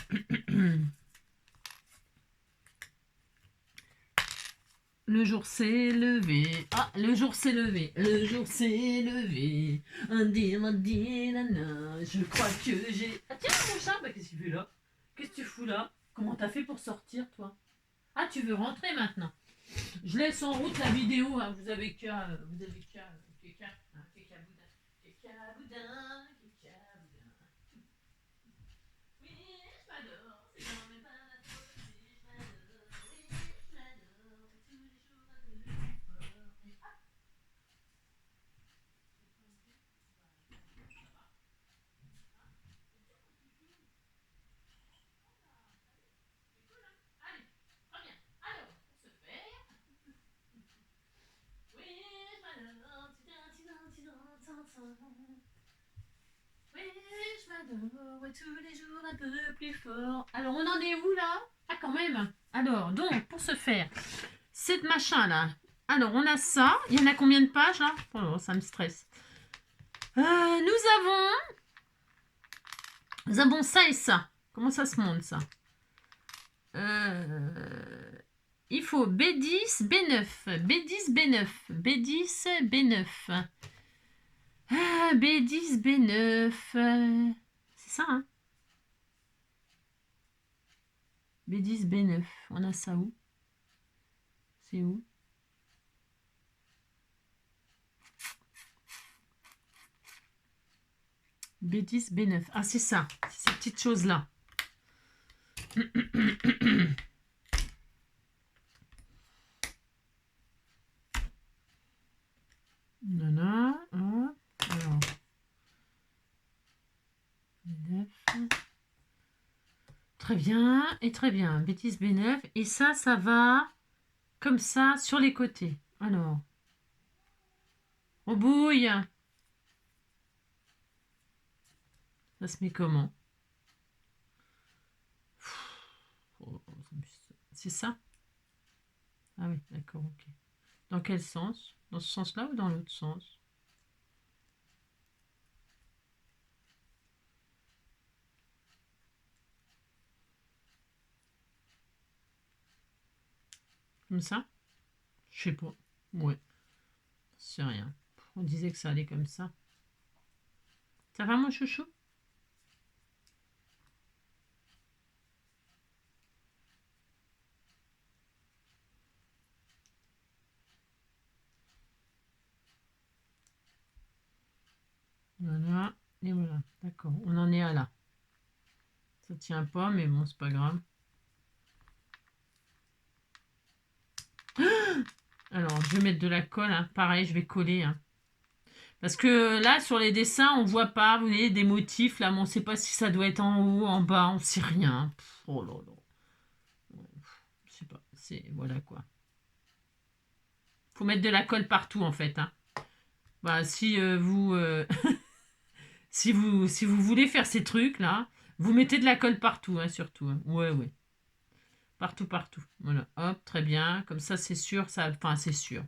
Le jour s'est levé. Ah, le jour s'est levé. Le jour s'est levé. Nana. Je crois que j'ai. Ah, tiens, mon chat, bah, qu'est-ce qu'il fait là? Qu'est-ce que tu fous là? Comment t'as fait pour sortir, toi? Ah, tu veux rentrer maintenant? Je laisse en route la vidéo. Hein. Vous avez qu'à. Vous avez qu'à. Qu'à boudin. Qu'à boudin. Qu'à boudin. Oui, je m'adore. C'est dans mes mains la folie. Je m'adore. Oui, je m'adore. Tous les jours un peu plus fort. Et hop. Allez, reviens. Alors, pour ce faire. Oui, je m'adore. Oui, je m'adore. Et tous les jours un peu plus fort. Alors, on en est où là? Ah, quand même. Alors, donc, pour ce faire, cette machin-là. Alors, on a ça. Il y en a combien de pages, là? Oh, ça me stresse. Nous avons ça et ça. Comment ça se monte, ça? Il faut B10, B9. B10, B9. B10, B9. Ah, B10, B9. C'est ça, hein? B10, B9. On a ça où? C'est où? B10, B9. Ah, c'est ça. C'est ces petites choses-là. Voilà. Alors. B9. Très bien. Et très bien. B10, B9. Et ça va comme ça sur les côtés. Alors. On bouille. Ça se met comment? C'est ça? Ah oui, d'accord, ok. Dans quel sens? Dans ce sens-là ou dans l'autre sens? Comme ça? Je sais pas. Ouais, c'est rien. On disait que ça allait comme ça. Ça va, mon chouchou? Voilà, et voilà. D'accord, on en est à là. Ça tient pas, mais bon, c'est pas grave. Alors, je vais mettre de la colle. Hein. Pareil, je vais coller. Hein. Parce que là, sur les dessins, on voit pas, vous voyez, des motifs. Là, mais on sait pas si ça doit être en haut, en bas, on sait rien. Oh là là. Je sais pas. C'est voilà quoi. Faut mettre de la colle partout en fait. Hein. Bah, si si vous voulez faire ces trucs là, vous mettez de la colle partout, hein, surtout. Hein. Ouais, ouais. Partout, partout. Voilà. Hop, très bien. Comme ça, c'est sûr. Ça, enfin, c'est sûr.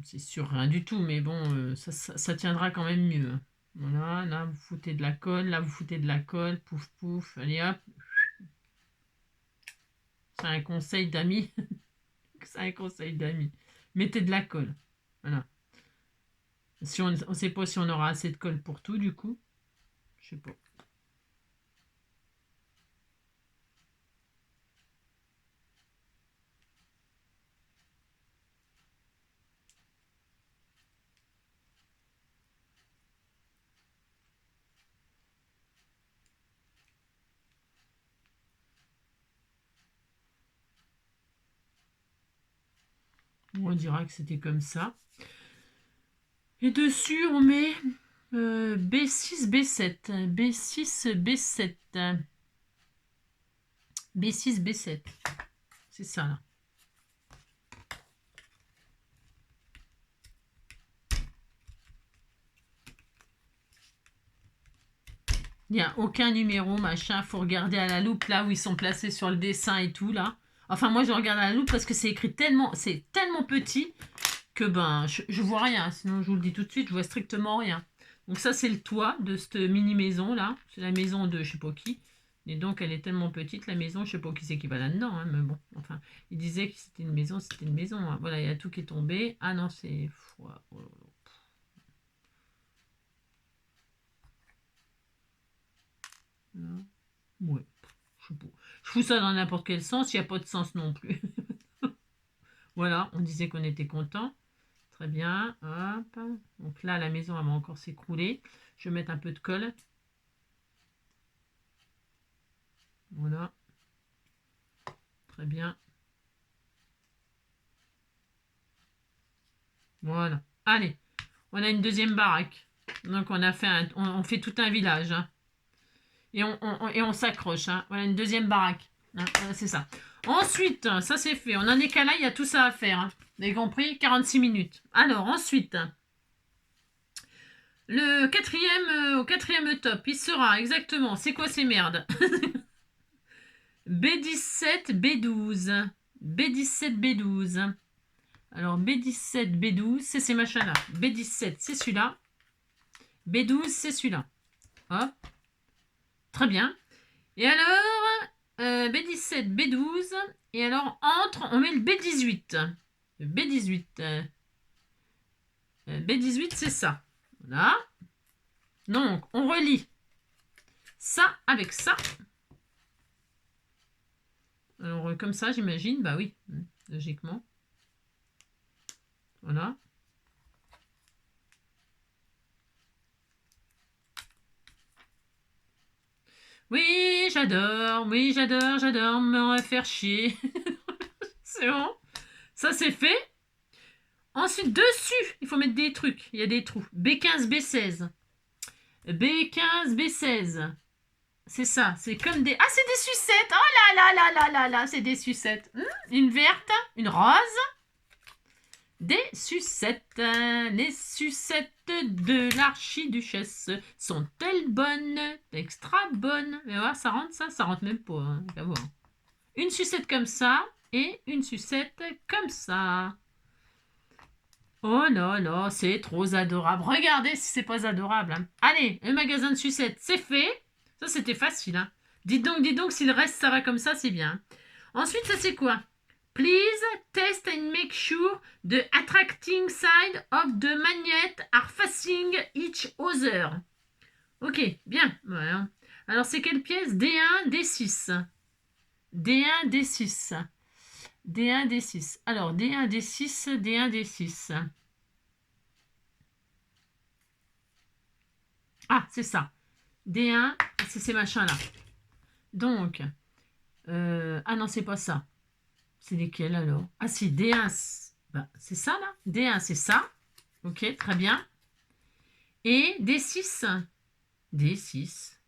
C'est sûr, rien du tout, mais bon, ça tiendra quand même mieux. Hein. Voilà, là, vous foutez de la colle, là, vous foutez de la colle, pouf, pouf, allez hop. C'est un conseil d'amis. C'est un conseil d'amis. Mettez de la colle. Voilà. Si on ne sait pas si on aura assez de colle pour tout, du coup. Je sais pas. On dira que c'était comme ça. Et dessus, on met B6, B7. B6, B7. B6, B7. C'est ça, là. Il n'y a aucun numéro, machin. Faut regarder à la loupe, là, où ils sont placés sur le dessin et tout, là. Enfin, moi, je regarde à la loupe parce que c'est écrit tellement... C'est tellement petit que, ben, je vois rien. Sinon, je vous le dis tout de suite, je vois strictement rien. Donc ça, c'est le toit de cette mini-maison, là. C'est la maison de je sais pas qui. Et donc, elle est tellement petite, la maison, je sais pas qui c'est qui va là-dedans, hein, mais bon. Enfin, il disait que c'était une maison, hein. Voilà, il y a tout qui est tombé. Ah non, c'est... Oh là là. Ouais, je sais pas. Je fous ça dans n'importe quel sens, il n'y a pas de sens non plus. Voilà, on disait qu'on était content. Très bien, hop. Donc là, la maison, elle va encore s'écrouler. Je vais mettre un peu de colle. Voilà. Très bien. Voilà. Allez, on a une deuxième baraque. Donc on a fait on fait tout un village. Hein. Et on s'accroche. Hein. Voilà, une deuxième baraque. Hein. Voilà, c'est ça. Ensuite, ça c'est fait. On en est qu'à là, il y a tout ça à faire. Hein. Vous avez compris? 46 minutes. Alors, ensuite, le quatrième, au quatrième top, il sera exactement, c'est quoi ces merdes? B17, B12. B17, B12. Alors, B17, B12, c'est ces machins-là. B17, c'est celui-là. B12, c'est celui-là. Hop. Très bien. Et alors, B17, B12. Et alors, entre, on met le B18. Le B18. B18, c'est ça. Voilà. Donc, on relie ça avec ça. Alors, comme ça, j'imagine. Bah oui, logiquement. Voilà. Oui, j'adore me faire chier. C'est bon. Ça, c'est fait. Ensuite, dessus, il faut mettre des trucs. Il y a des trous. B15, B16. B15, B16. C'est ça. C'est comme des... Ah, c'est des sucettes. Oh là là là là là là. C'est des sucettes. Une verte, une rose. Des sucettes. Les sucettes de l'archiduchesse sont-elles bonnes? Extra bonnes. Mais voilà, ça rentre même pas. Hein, une sucette comme ça et une sucette comme ça. Oh là là, c'est trop adorable. Regardez si c'est pas adorable. Hein. Allez, le magasin de sucettes, c'est fait. Ça, c'était facile. Hein. Dites donc, si le reste, ça va comme ça, c'est bien. Ensuite, ça, c'est quoi? Please test and make sure the attracting side of the magnet are facing each other. Ok, bien. Voilà. Alors, c'est quelle pièce? D1, D6. D1, D6. D1, D6. Alors, D1, D6, D1, D6. Ah, c'est ça. D1, c'est ces machins-là. Donc, ah non, c'est pas ça. C'est lesquels alors? Ah si, D1, bah, c'est ça là. D1, c'est ça. Ok, très bien. Et D6. D6.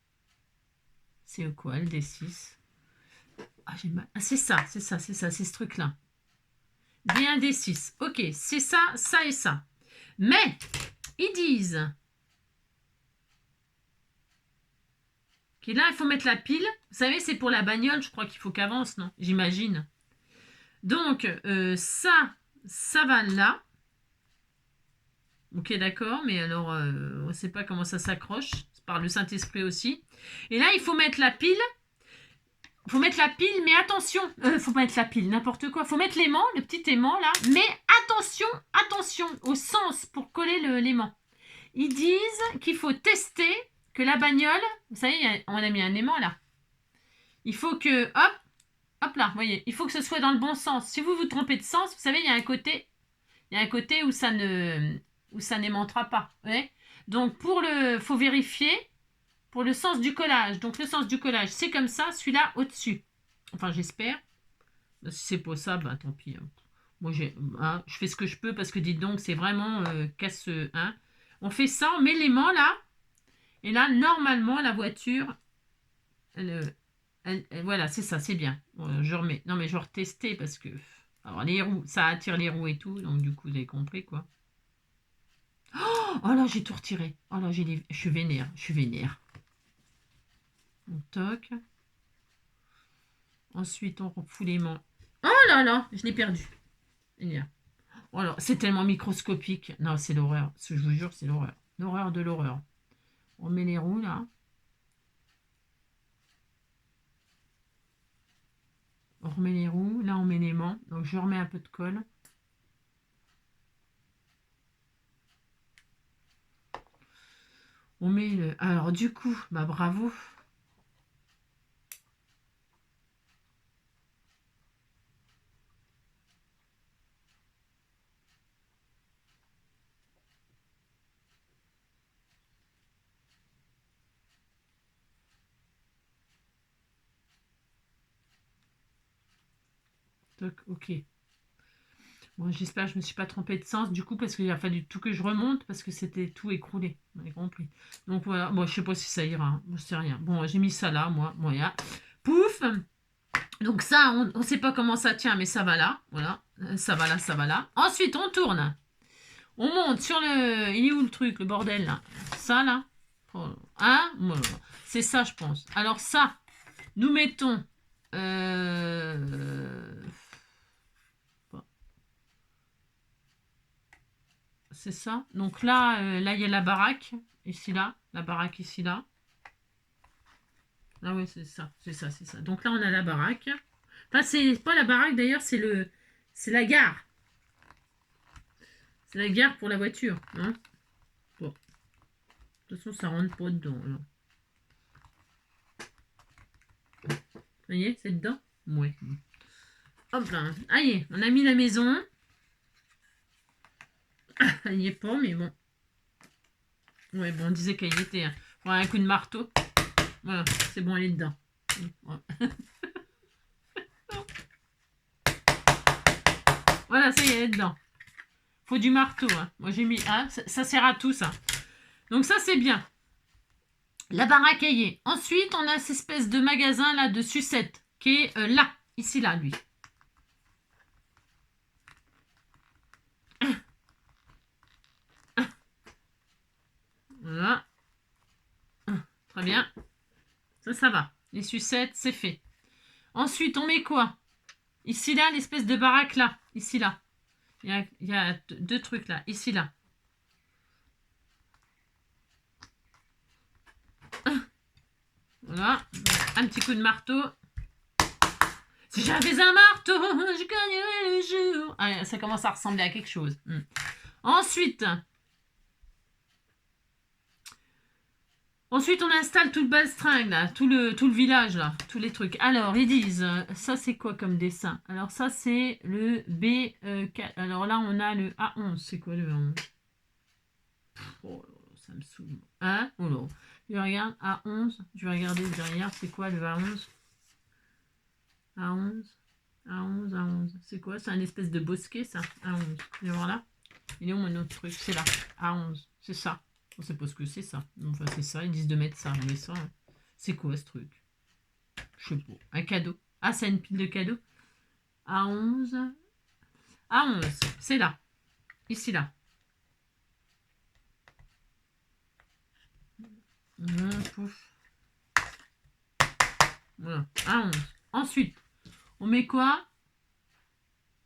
C'est quoi le D6? Ah, j'ai mal. Ah, c'est ça, c'est ce truc-là. D1, D6. Ok, c'est ça, ça et ça. Mais, ils disent que là, il faut mettre la pile. Vous savez, c'est pour la bagnole, je crois qu'il faut qu'avance, non? J'imagine. Donc, ça va là. Ok, d'accord, mais alors, on ne sait pas comment ça s'accroche. C'est par le Saint-Esprit aussi. Et là, il faut mettre la pile. Il faut mettre la pile, mais attention. Faut pas mettre la pile, n'importe quoi. Faut mettre l'aimant, le petit aimant là. Mais attention au sens pour coller l'aimant. Ils disent qu'il faut tester que la bagnole, vous savez, on a mis un aimant là. Il faut que, hop là, vous voyez, il faut que ce soit dans le bon sens. Si vous vous trompez de sens, vous savez, il y a un côté où ça n'aimantera pas. Ouais. Donc, faut vérifier pour le sens du collage. Donc, le sens du collage, c'est comme ça, celui-là au-dessus. Enfin, j'espère. Si c'est pas ça, ben tant pis. Bon, hein, je fais ce que je peux parce que dites donc, c'est vraiment casseux. Hein. On fait ça, on met l'aimant là. Et là, normalement, la voiture, voilà, c'est ça, c'est bien. Bon, je remets. Non, mais je vais retester parce que... Alors, les roues, ça attire les roues et tout. Donc, du coup, vous avez compris, quoi. Oh là, j'ai tout retiré. Oh là, je suis vénère. Je suis vénère. On toque. Ensuite, on fout l'aimant. Oh là là, je l'ai perdu. Oh là, c'est tellement microscopique. Non, c'est l'horreur. Je vous jure, c'est l'horreur. L'horreur de l'horreur. On met les roues, là. On remet les roues. Là, on met l'aimant. Donc, je remets un peu de colle. On met le... Alors, du coup, bah bravo. Toc, ok. Bon, j'espère que je ne me suis pas trompée de sens, du coup, parce qu'il a fallu tout que je remonte, parce que c'était tout écroulé. Vous avez compris. Donc, voilà. Bon, je sais pas si ça ira. Hein. Je sais rien. Bon, j'ai mis ça là, moi. Bon, ya. Pouf. Donc ça, on ne sait pas comment ça tient, mais ça va là. Voilà. Ça va là, ça va là. Ensuite, on tourne. On monte sur le... Il est où le truc, le bordel, là? Ça, là? Hein? C'est ça, je pense. Alors ça, nous mettons... C'est ça. Donc là, là, il y a la baraque. Ici, là. La baraque, ici, là. Ah oui, c'est ça. C'est ça, c'est ça. Donc là, on a la baraque. Enfin, c'est pas la baraque, d'ailleurs, c'est le... C'est la gare. C'est la gare pour la voiture. Hein. Bon. De toute façon, ça rentre pas dedans. Alors. Vous voyez, c'est dedans? Ouais. Hop là. Allez, on a mis la maison. Elle n'y est pas, mais bon. Ouais, bon, on disait qu'elle y était. Hein. Voilà, un coup de marteau. Voilà, c'est bon, elle est dedans. Voilà, voilà ça y est, elle est dedans. Faut du marteau. Hein. Moi, j'ai mis... Hein, ça sert à tout, ça. Donc ça, c'est bien. La baraque, elle y est. Ensuite, on a cette espèce de magasin, là, de sucettes, qui est là. Ici, là, lui. Voilà. Très bien. Ça va. Les sucettes, c'est fait. Ensuite, on met quoi? Ici, là, l'espèce de baraque, là. Ici, là. Il y a deux trucs, là. Ici, là. Voilà. Un petit coup de marteau. Si j'avais un marteau, je gagnerais le jour. Ah, ça commence à ressembler à quelque chose. Ensuite... Ensuite, on installe tout le bastringue, là, tout le village, là, tous les trucs. Alors, ils disent, ça c'est quoi comme dessin? Alors, ça c'est le B4. Alors là, on a le A11. C'est quoi le A11? Oh, ça me saoule. Hein? Oh là. Je regarde, A11. Je vais regarder derrière, c'est quoi le A11? A11. A11, A11. C'est quoi? C'est un espèce de bosquet, ça? A11. Et voilà. Il est où mon autre truc? C'est là. A11. C'est ça. On sait pas ce que c'est ça. Enfin, c'est ça. Ils disent de mettre ça. Mais ça, hein. C'est quoi ce truc? Je sais pas. Un cadeau. Ah, c'est une pile de cadeaux. A11. A11. C'est là. Ici, là. Pouf. Voilà. A11. Ensuite, on met quoi?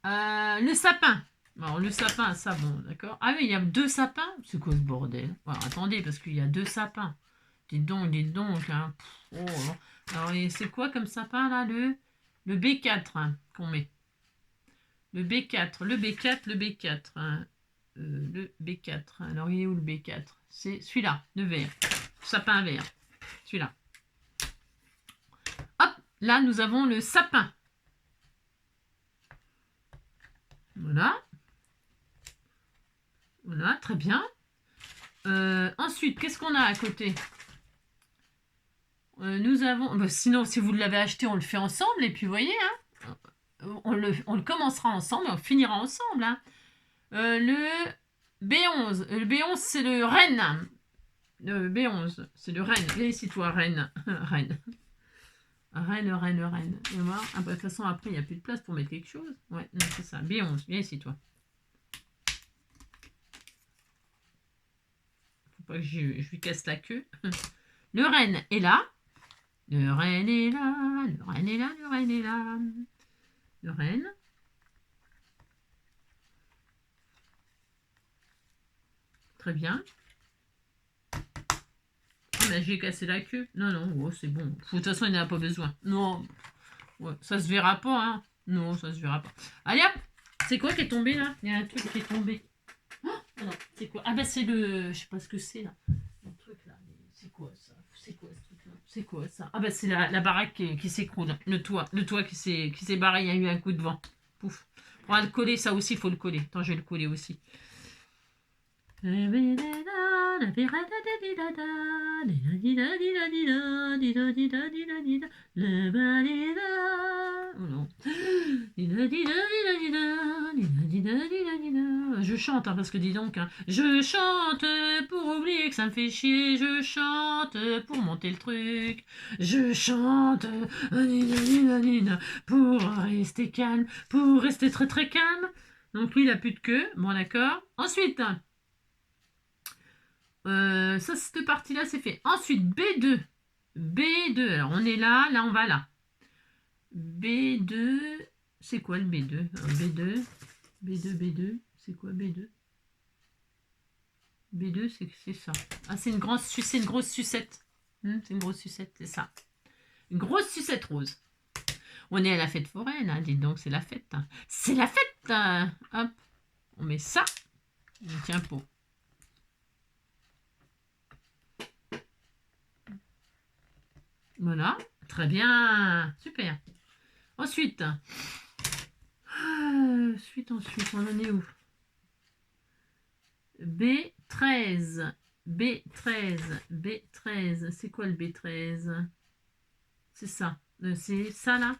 Le sapin. Alors, le sapin, ça, bon, d'accord. Ah oui, il y a deux sapins. C'est quoi ce bordel? Alors, attendez, parce qu'il y a deux sapins. Dites donc. Hein. Oh, alors, c'est quoi comme sapin, là? Le B4 hein, qu'on met. Le B4, le B4, le B4. Hein. Le B4. Alors, il est où le B4? C'est celui-là, le vert. Sapin vert. Celui-là. Hop, là, nous avons le sapin. Voilà. Voilà, très bien. Ensuite, qu'est-ce qu'on a à côté? Nous avons... Bah, sinon, si vous l'avez acheté, on le fait ensemble. Et puis, vous voyez, hein, on le commencera ensemble et on finira ensemble. Hein. Le B11. Le B11, c'est le Rennes. Le B11, c'est le Rennes. Viens ici, toi, Rennes. Rennes. Rennes. Et voir. Ah, bah, de toute façon, après, il n'y a plus de place pour mettre quelque chose. Ouais, non, c'est ça. B11. Viens ici, toi. Faut pas que je lui casse la queue. Le Rennes est là. Le Rennes est là. Le Rennes est là. Le Rennes est là. Le Rennes. Très bien. Oh, mais j'ai cassé la queue. Non, oh, c'est bon. De toute façon, il n'en a pas besoin. Non. Ouais, ça se verra pas, hein. Non, ça se verra pas. Allez hop. C'est quoi qui est tombé là? Il y a un truc qui est tombé. Oh, non, c'est quoi? Ah bah c'est le... Je sais pas ce que c'est là. Le truc là. C'est quoi ça? C'est quoi ce truc là? C'est quoi ça? Ah bah c'est la baraque qui s'écroule. Le toit qui s'est barré. Il y a eu un coup de vent. Pouf. On va le coller, ça aussi, il faut le coller. Attends, je vais le coller aussi. Je chante, hein, parce que dis donc, hein, je chante pour oublier que ça me fait chier, je chante pour monter le truc, je chante pour rester calme, pour rester très très calme. Donc lui, il a plus de queue, bon d'accord. Ensuite, ça, cette partie-là, c'est fait. Ensuite, B2. B2, alors on est là, là on va là. B2, c'est quoi le B2? B2, B2, c'est quoi B2? B2, c'est ça. Ah, c'est une grosse sucette. C'est une grosse sucette, c'est ça. Une grosse sucette rose. On est à la fête foraine, hein, dites donc, c'est la fête. Hein. C'est la fête hein. Hop, on met ça. On tient pour. Voilà, très bien, super. Ensuite, ensuite, on en est où? B13, c'est quoi le B13? C'est ça, c'est ça là?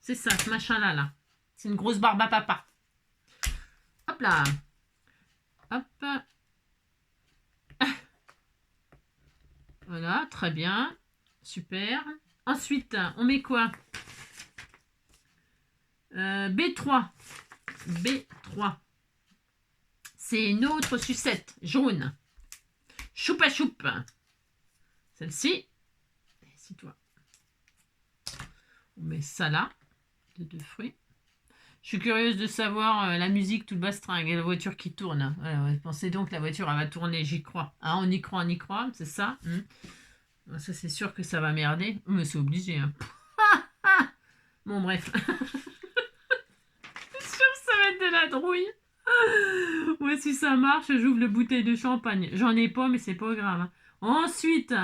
C'est ça, ce machin-là, là. C'est une grosse barbe à papa. Hop là. Hop. Voilà, très bien. Super. Ensuite, on met quoi? B3. B3. C'est une autre sucette jaune. Choupa choup. Celle-ci. C'est toi. On met ça là. De deux fruits. Je suis curieuse de savoir la musique tout le bastringue et la voiture qui tourne. Voilà, pensez donc la voiture elle va tourner, j'y crois. Hein, on y croit, c'est ça. Ça c'est sûr que ça va merder. Mais c'est obligé. Hein. Bon bref. C'est sûr que ça va être de la drouille. Ouais, si ça marche, j'ouvre le bouteille de champagne. J'en ai pas, mais c'est pas grave. Hein. Ensuite,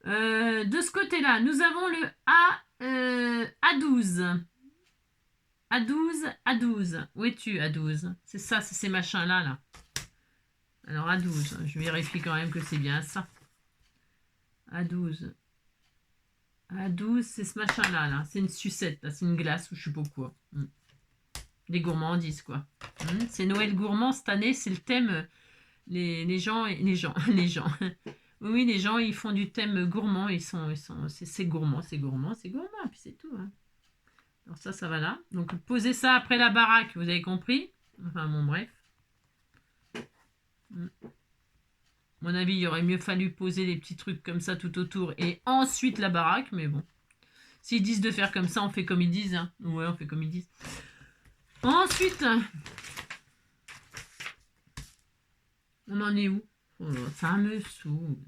de ce côté-là, nous avons le A12. A12. Où es-tu, A12? C'est ça, c'est ces machins-là, là. Alors, A12, je vérifie quand même que c'est bien ça. A12. A12, c'est ce machin-là, là. C'est une sucette, là. C'est une glace ou je sais pas quoi. Des gourmandises, quoi. C'est Noël gourmand cette année, c'est le thème. Les gens. Oui, les gens, ils font du thème gourmand. C'est gourmand, puis c'est tout. Hein. Alors ça va là. Donc, posez ça après la baraque, vous avez compris? Enfin, bon, bref. À mon avis, il aurait mieux fallu poser des petits trucs comme ça tout autour et ensuite la baraque, mais bon. S'ils disent de faire comme ça, on fait comme ils disent. Hein. Ouais, on fait comme ils disent. Ensuite, on en est où? Oh, ça me saoule.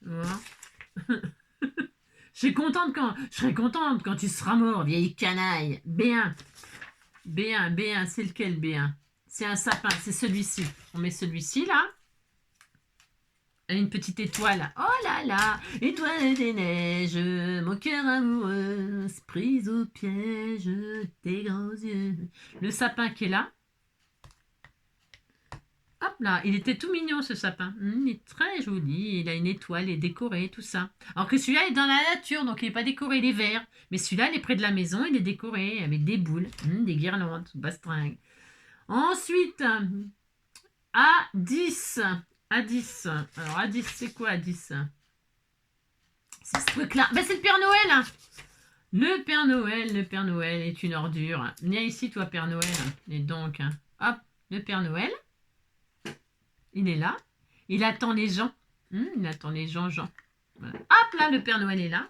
Voilà. Je serais contente quand tu seras mort, vieille canaille. B1. C'est lequel B1? C'est un sapin, c'est celui-ci. On met celui-ci là. Une petite étoile. Oh là là, étoile des neiges, mon cœur amoureux, prise au piège, tes grands yeux. Le sapin qui est là. Hop là, il était tout mignon ce sapin. Il est très joli, il a une étoile, il est décoré, tout ça. Alors que celui-là est dans la nature, donc il n'est pas décoré, il est vert. Mais celui-là, il est près de la maison, il est décoré avec des boules, des guirlandes, bastringues. Ensuite, A10. A10. Alors A10, c'est quoi A10? C'est ce truc-là. Ben, c'est le Père Noël. Le Père Noël est une ordure. Viens ici, toi, Père Noël. Et donc, hop, le Père Noël. Il est là. Il attend les gens. Il attend les gens. Voilà. Hop là, le Père Noël est là.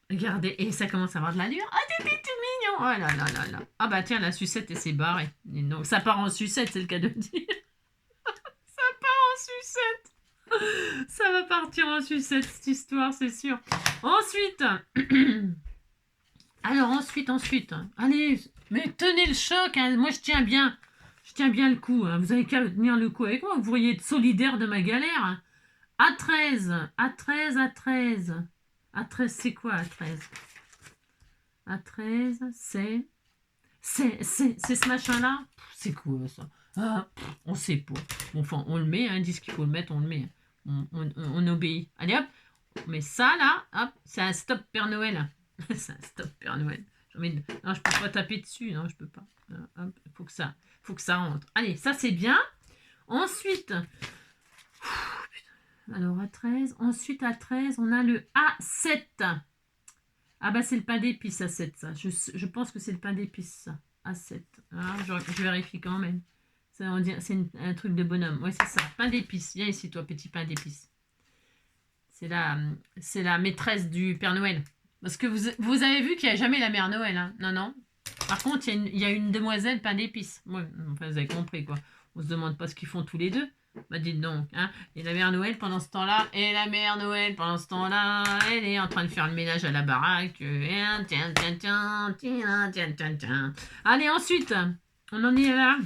Regardez, et ça commence à avoir de l'allure. Ah, t'es tout mignon. Oh là là là là. Ah bah tiens, la sucette, elle s'est barrée. Et donc, ça part en sucette, c'est le cas de dire. Ça part en sucette. Ça va partir en sucette, cette histoire, c'est sûr. Ensuite. Alors, ensuite. Allez, mais tenez le choc. Hein. Moi, je tiens bien. Je tiens bien le coup. Hein. Vous avez qu'à tenir le coup avec moi. Vous pourriez être solidaire de ma galère. Hein. A13. A13, c'est quoi A13? A13, c'est ce machin-là. C'est quoi ça? Ah, on sait pas. Bon, enfin, on le met. Hein, disent qu'il faut le mettre, on le met. On obéit. Allez hop. Mais ça là, hop, c'est un stop Père Noël. C'est un stop Père Noël. Non, je peux pas taper dessus. Non, je peux pas. Hop, faut que ça rentre. Allez, ça c'est bien. Ensuite, alors A13. Ensuite A13, on a le A7. Ah bah c'est le pain d'épices A7 ça. Je pense que c'est le pain d'épices ça. A7. Ah, je vérifie quand même. C'est un truc de bonhomme. Ouais c'est ça. Pain d'épices. Viens ici toi petit pain d'épices. C'est la maîtresse du Père Noël. Parce que vous avez vu qu'il n'y a jamais la mère Noël. Hein. Non. Par contre, il y a une demoiselle pain d'épices. Ouais, enfin, vous avez compris quoi. On se demande pas ce qu'ils font tous les deux. Bah dites donc. Hein. Et la mère Noël pendant ce temps-là. Et la mère Noël pendant ce temps-là. Elle est en train de faire le ménage à la baraque. Tiens. Allez, ensuite. On en est là.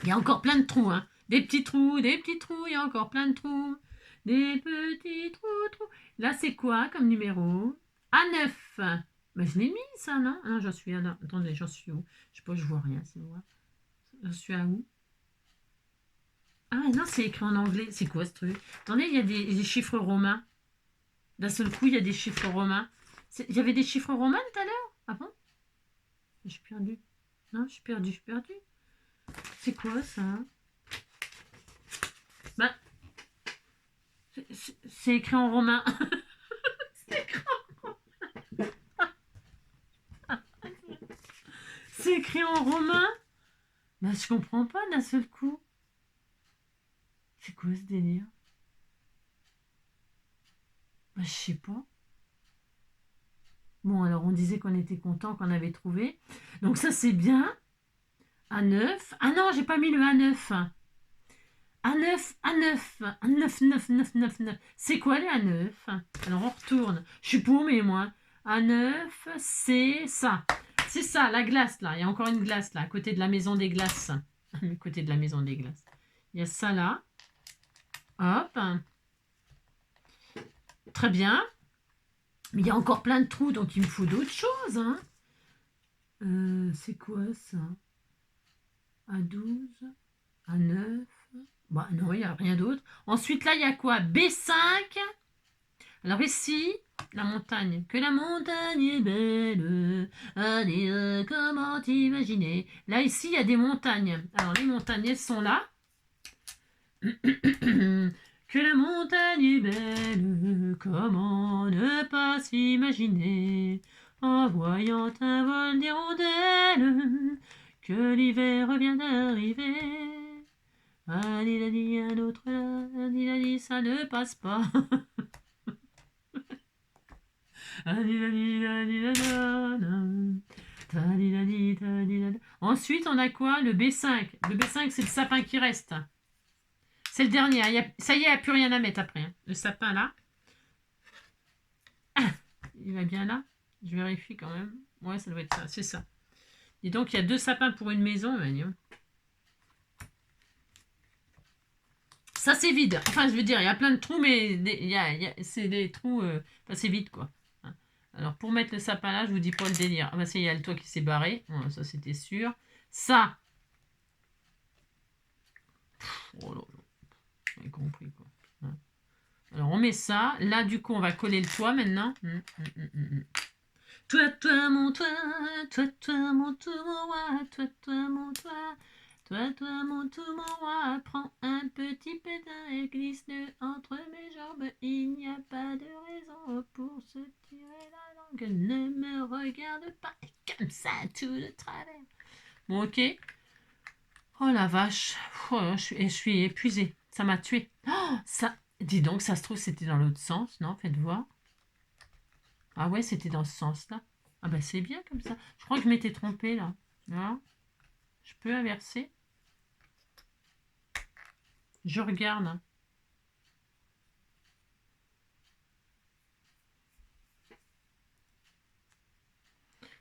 Il y a encore plein de trous. Hein. Des petits trous. Il y a encore plein de trous. Des petits trous. Là, c'est quoi comme numéro? A9. Mais je l'ai mis, ça, non? Non, j'en suis là. Attendez, j'en suis où? Je sais pas, je vois rien, c'est moi. Je suis à où? Ah, non, c'est écrit en anglais. C'est quoi, ce truc? Attendez, il y a des chiffres romains. D'un seul coup, il y a des chiffres romains. Il y avait des chiffres romains tout à l'heure? Ah bon? Je suis perdue. Non, je suis perdue. C'est quoi, ça? Bah, c'est écrit en romain. C'est écrit en romain. Bah, je comprends pas d'un seul coup. C'est quoi ce délire? Bah, je sais pas. Bon, alors on disait qu'on était content, qu'on avait trouvé. Donc ça, c'est bien. A9. Ah non, j'ai pas mis le A9. A9. C'est quoi les A9? Alors on retourne. Je suis paumée, moi. A9, c'est ça. C'est ça, la glace, là. Il y a encore une glace, là, à côté de la maison des glaces. À côté de la maison des glaces. Il y a ça, là. Hop. Très bien. Mais il y a encore plein de trous, donc il me faut d'autres choses. Hein. C'est quoi, ça? A12, A9. Bah non, il n'y a rien d'autre. Ensuite, là, il y a quoi? B5. Alors ici, la montagne. Que la montagne est belle. Allez, comment t'imaginer? Là, ici, il y a des montagnes. Alors, les montagnes, elles sont là. Que la montagne est belle. Comment ne pas s'imaginer? En voyant un vol d'hirondelles. Que l'hiver vient d'arriver. Allez, un autre là, ça ne passe pas. Ensuite, on a quoi? Le B5. Le B5, c'est le sapin qui reste. C'est le dernier. Ça y est, il n'y a plus rien à mettre après. Hein. Le sapin là. Ah, il va bien là. Je vérifie quand même. Ouais, ça doit être ça. C'est ça. Et donc, il y a 2 sapins pour une maison. Ça, c'est vide. Enfin, je veux dire, il y a plein de trous, mais c'est des trous... Enfin, c'est vide, quoi. Hein. Alors, pour mettre le sapin là, je vous dis pas le délire. Ah bah, il y a le toit qui s'est barré. Bon, ça, c'était sûr. Ça, Oh là là, vous avez compris quoi. Hein. Alors on met ça. Là du coup on va coller le toit maintenant. Toi, toi, mon toi, toi, toi, mon tout, mon roi, toi, toi, mon toi, toi, toi, mon tout, mon roi, prends un petit pétard et glisse-le entre mes jambes. Il n'y a pas de raison pour se tirer la langue. Ne me regarde pas comme ça tout de travers. Bon, ok. Oh la vache. Oh, je suis épuisée. Ça m'a tué. Oh, ça. Dis donc, ça se trouve, c'était dans l'autre sens, non? Faites voir. Ah ouais, c'était dans ce sens-là. Ah bah c'est bien comme ça. Je crois que je m'étais trompée là. Hein, je peux inverser. Je regarde.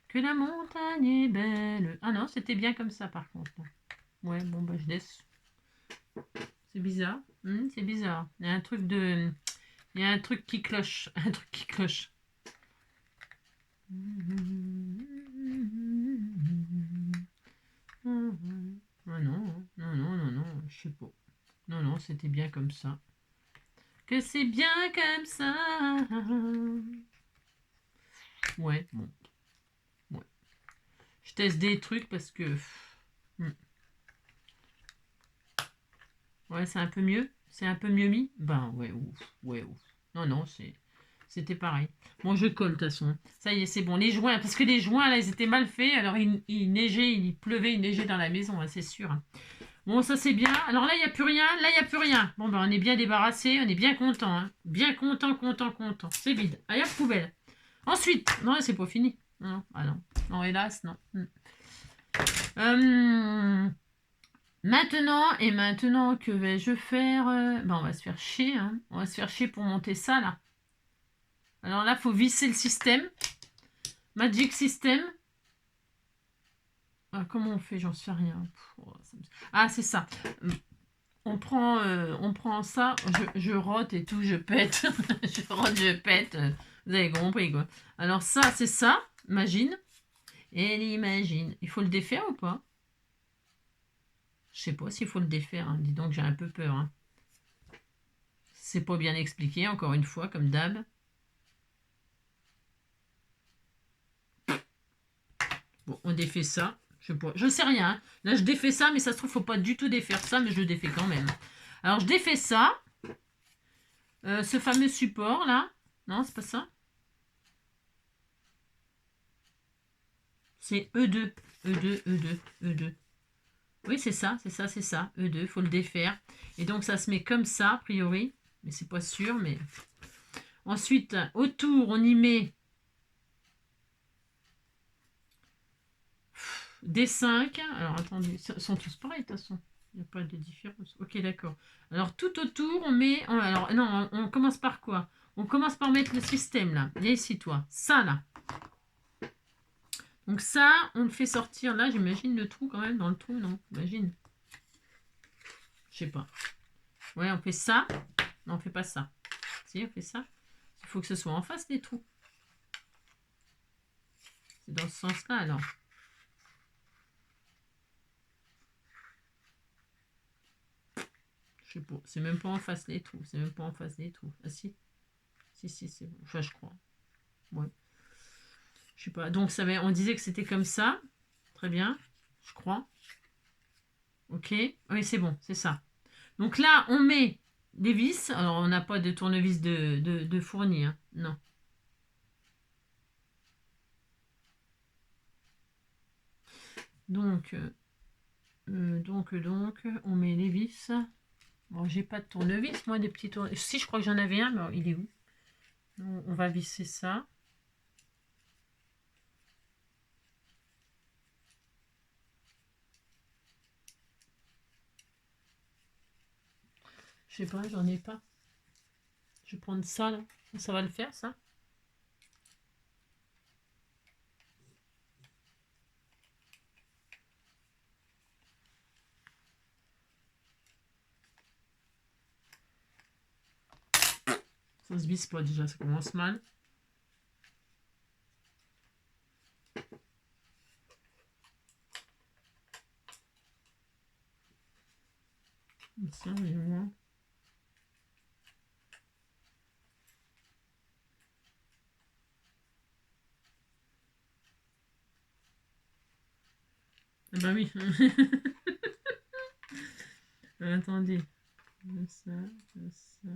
Que la montagne est belle. Ah non, c'était bien comme ça par contre. Ouais, bon bah je laisse. C'est bizarre. C'est bizarre. Il y a un truc de... Il y a un truc qui cloche. Un truc qui cloche. Ah non, non, non, non, non, je sais pas. Non, non, c'était bien comme ça. Que c'est bien comme ça. Ouais, bon. Ouais. Je teste des trucs parce que... Ouais, c'est un peu mieux. C'est un peu mieux mis. Ben ouais, ouf. Ouais, ouf. Non, non, c'était pareil. Bon, je colle de toute façon. Ça y est, c'est bon. Les joints, parce que les joints, là, ils étaient mal faits. Alors, il neigeait, il pleuvait, il neigeait dans la maison, hein, c'est sûr. Hein. Bon, ça, c'est bien. Alors là, il n'y a plus rien. Là, il n'y a plus rien. Bon, ben, on est bien débarrassé. On est bien content. Hein. Bien content, content, content. C'est vide. Allez, hop, poubelle. Ensuite, non, c'est pas fini. Non, ah non. Non, hélas, non. Maintenant, que vais-je faire ben, on va se faire chier. Hein. On va se faire chier pour monter ça, là. Alors là, il faut visser le système. Magic System. Ah, comment on fait? J'en sais rien. Ah, c'est ça. On prend ça. Je rote et tout, je pète. Je rote, je pète. Vous avez compris, quoi. Alors ça, c'est ça. Imagine. Et l'imagine. Il faut le défaire ou pas? Je sais pas s'il faut le défaire. Hein. Dis donc, j'ai un peu peur. Hein. C'est pas bien expliqué, encore une fois, comme d'hab. Bon, on défait ça. Je sais rien. Hein. Là, je défais ça, mais ça se trouve, faut pas du tout défaire ça, mais je le défais quand même. Alors, je défais ça. Ce fameux support, là. Non, c'est pas ça. C'est E2. E2, E2, E2. Oui, c'est ça, c'est ça, c'est ça. E2, il faut le défaire. Et donc, ça se met comme ça, a priori. Mais c'est pas sûr, mais... Ensuite, autour, on y met des 5. Alors, attendez, ils sont tous pareils, de toute façon. Il n'y a pas de différence. Ok, d'accord. Alors, tout autour, on met... Alors, non, on commence par quoi? On commence par mettre le système, là. Viens ici, toi. Ça, là. Donc ça, on le fait sortir. Là, j'imagine le trou quand même. Dans le trou, non? Imagine. Je sais pas. Ouais, on fait ça. Non, on fait pas ça. Si, on fait ça. Il faut que ce soit en face des trous. C'est dans ce sens-là, alors. Je sais pas. C'est même pas en face des trous. C'est même pas en face des trous. Ah si. Si, si, c'est bon. Enfin, je crois. Ouais. Je sais pas. Donc, on disait que c'était comme ça. Très bien. Je crois. Ok. Oui, c'est bon. C'est ça. Donc là, on met des vis. Alors, on n'a pas de tournevis de fourni. Hein. Non. Donc, on met les vis. Bon, j'ai pas de tournevis, moi, des petits tournevis. Si, je crois que j'en avais un, mais il est où? On va visser ça. Je sais pas, j'en ai pas. Je vais prendre ça, là. Ça va le faire, ça? Ça se visse pas déjà, ça commence mal. Ça, mais moi. Ah bah oui. Attendez. Ça, ça.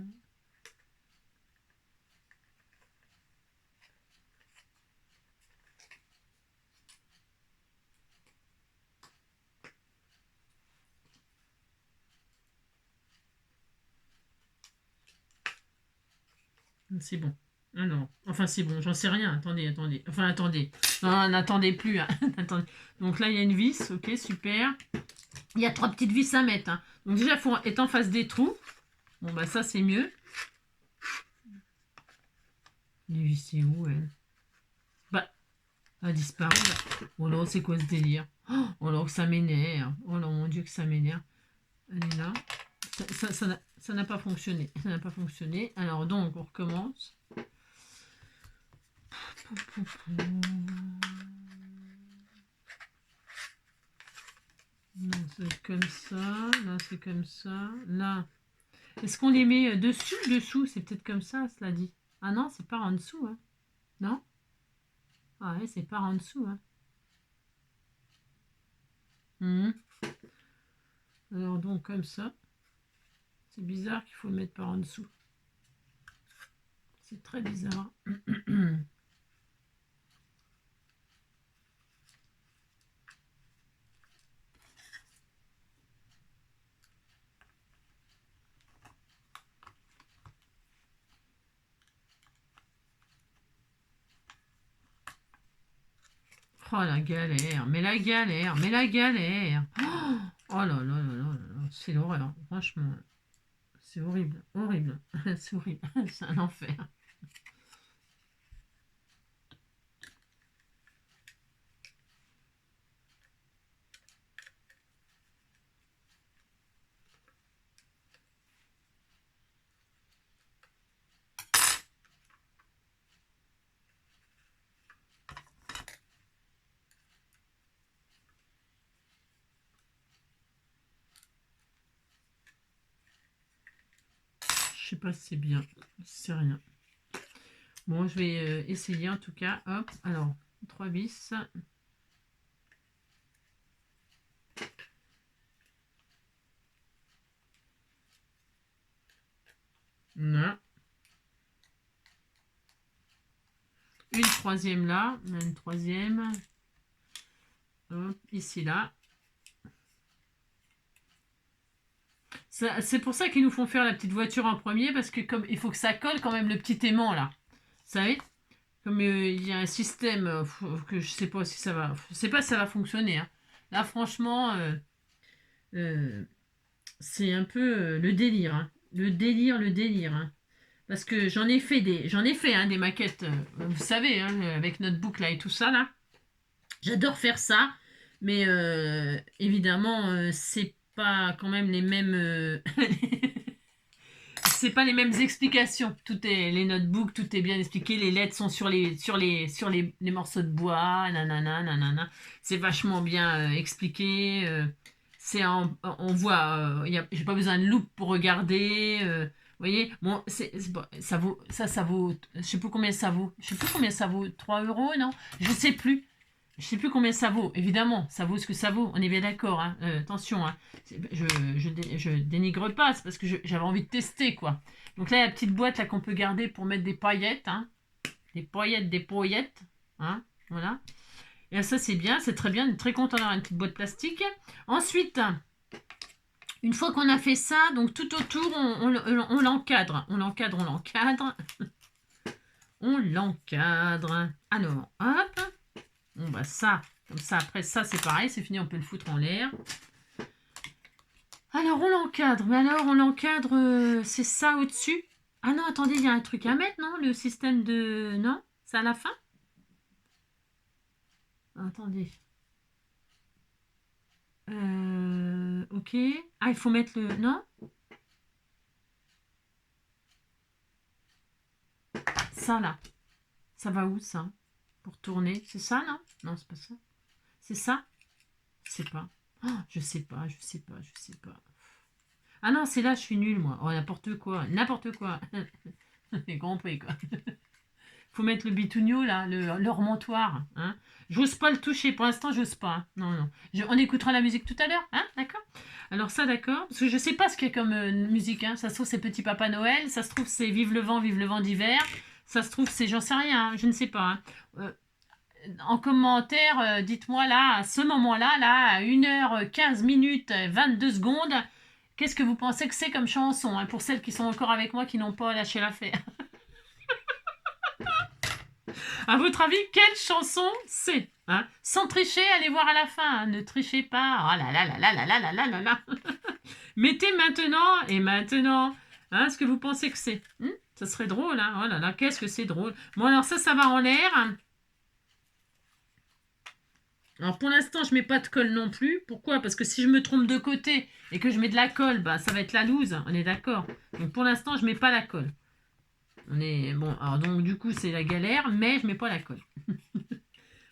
C'est bon. Ah non. Enfin, c'est bon, j'en sais rien. Attendez, attendez. Enfin, attendez. Non, n'attendez plus. Hein. Attendez. Donc là, il y a une vis. Ok, super. Il y a 3 petites vis à mettre. Hein. Donc déjà, il faut être en face des trous. Bon, bah ça, c'est mieux. Les vis, c'est où, elle? Bah, elle a disparu. Là. Oh là, c'est quoi ce délire? Oh là, que ça m'énerve. Oh là, mon Dieu, que ça m'énerve. Elle est là. Ça n'a pas fonctionné. Ça n'a pas fonctionné. Alors donc, on recommence. Non, c'est comme ça. Là, c'est comme ça. Là. Est-ce qu'on les met dessus ou dessous? C'est peut-être comme ça, cela dit. Ah non, c'est pas en dessous. Hein. Non? Ah ouais, c'est pas en dessous. Hein. Alors donc, comme ça. C'est bizarre qu'il faut le mettre par en dessous. C'est très bizarre. Oh la galère, mais la galère, mais la galère. Oh là là là là là là, c'est l'horreur, franchement. C'est horrible, horrible. C'est horrible, c'est un enfer. Je sais pas si c'est bien, c'est rien. Bon, je vais essayer en tout cas. Hop, alors, 3 vis. Là. Une troisième là, une troisième. Hop, ici là. C'est pour ça qu'ils nous font faire la petite voiture en premier, parce que comme il faut que ça colle quand même le petit aimant là. Vous savez? Comme il y a un système que je sais pas si ça va. Je sais pas si ça va fonctionner. Hein. Là, franchement, euh, c'est un peu le délire. Hein. Le délire, le délire. Hein. Parce que j'en ai fait hein, des maquettes, vous savez, hein, avec notre boucle là et tout ça là. J'adore faire ça, mais évidemment, c'est pas quand même les mêmes. C'est pas les mêmes explications. Tout est les notebooks, tout est bien expliqué. Les lettres sont sur les morceaux de bois. Nanana, nanana. C'est vachement bien expliqué. On voit. J'ai pas besoin de loupe pour regarder. Vous voyez, bon, bon, ça vaut. Je sais plus combien ça vaut. Je sais plus combien ça vaut. 3 €, non? Je sais plus. Je sais plus combien ça vaut. Évidemment, ça vaut ce que ça vaut. On est bien d'accord. Hein. Attention, hein. Je dénigre pas. C'est parce que j'avais envie de tester, quoi. Donc là, il y a la petite boîte là qu'on peut garder pour mettre des paillettes. Hein. Des paillettes, des paillettes. Hein. Voilà. Et ça, c'est bien. C'est très bien. On est très content d'avoir une petite boîte plastique. Ensuite, une fois qu'on a fait ça, donc tout autour, on l'encadre. On l'encadre, on l'encadre. On l'encadre. Alors, hop. Bon bah ça, comme ça, après ça c'est pareil, c'est fini, on peut le foutre en l'air. Alors on l'encadre, mais alors on l'encadre, c'est ça au-dessus. Ah non, attendez, il y a un truc à mettre, non? Le système de... Non? C'est à la fin? Attendez. Ok. Ah, il faut mettre le... Non? Ça là. Ça va où ça? Pour tourner. C'est ça, non? Non, c'est pas ça. C'est ça? Je sais pas. Oh, je sais pas, je sais pas, je sais pas. Ah non, c'est là, je suis nulle, moi. Oh, n'importe quoi. N'importe quoi. J'ai compris, quoi. Faut mettre le bitunio, là, le remontoir. Hein. J'ose pas le toucher. Pour l'instant, j'ose pas. Hein. Non, non. On écoutera la musique tout à l'heure. Hein, d'accord. Alors ça, d'accord. Parce que je sais pas ce qu'il y a comme musique. Hein. Ça se trouve, c'est Petit Papa Noël. Ça se trouve, c'est Vive le vent d'hiver. Ça se trouve, c'est j'en sais rien. Hein. Je ne sais pas. Hein. En commentaire, dites-moi là, à ce moment-là, là, à 1h15 minutes 22 secondes, qu'est-ce que vous pensez que c'est comme chanson, hein, pour celles qui sont encore avec moi, qui n'ont pas lâché l'affaire. À votre avis, quelle chanson c'est, hein? Sans tricher, allez voir à la fin, hein, ne trichez pas. Oh là là là là là là là là là là. Mettez maintenant et maintenant, hein, ce que vous pensez que c'est. Ça serait drôle, hein? Oh là là, qu'est-ce que c'est drôle. Bon alors ça va en l'air. Alors pour l'instant, je mets pas de colle non plus. Pourquoi? Parce que si je me trompe de côté et que je mets de la colle, bah, ça va être la loose. On est d'accord. Donc pour l'instant, je mets pas la colle. On est bon. Alors donc du coup, c'est la galère, mais je mets pas la colle.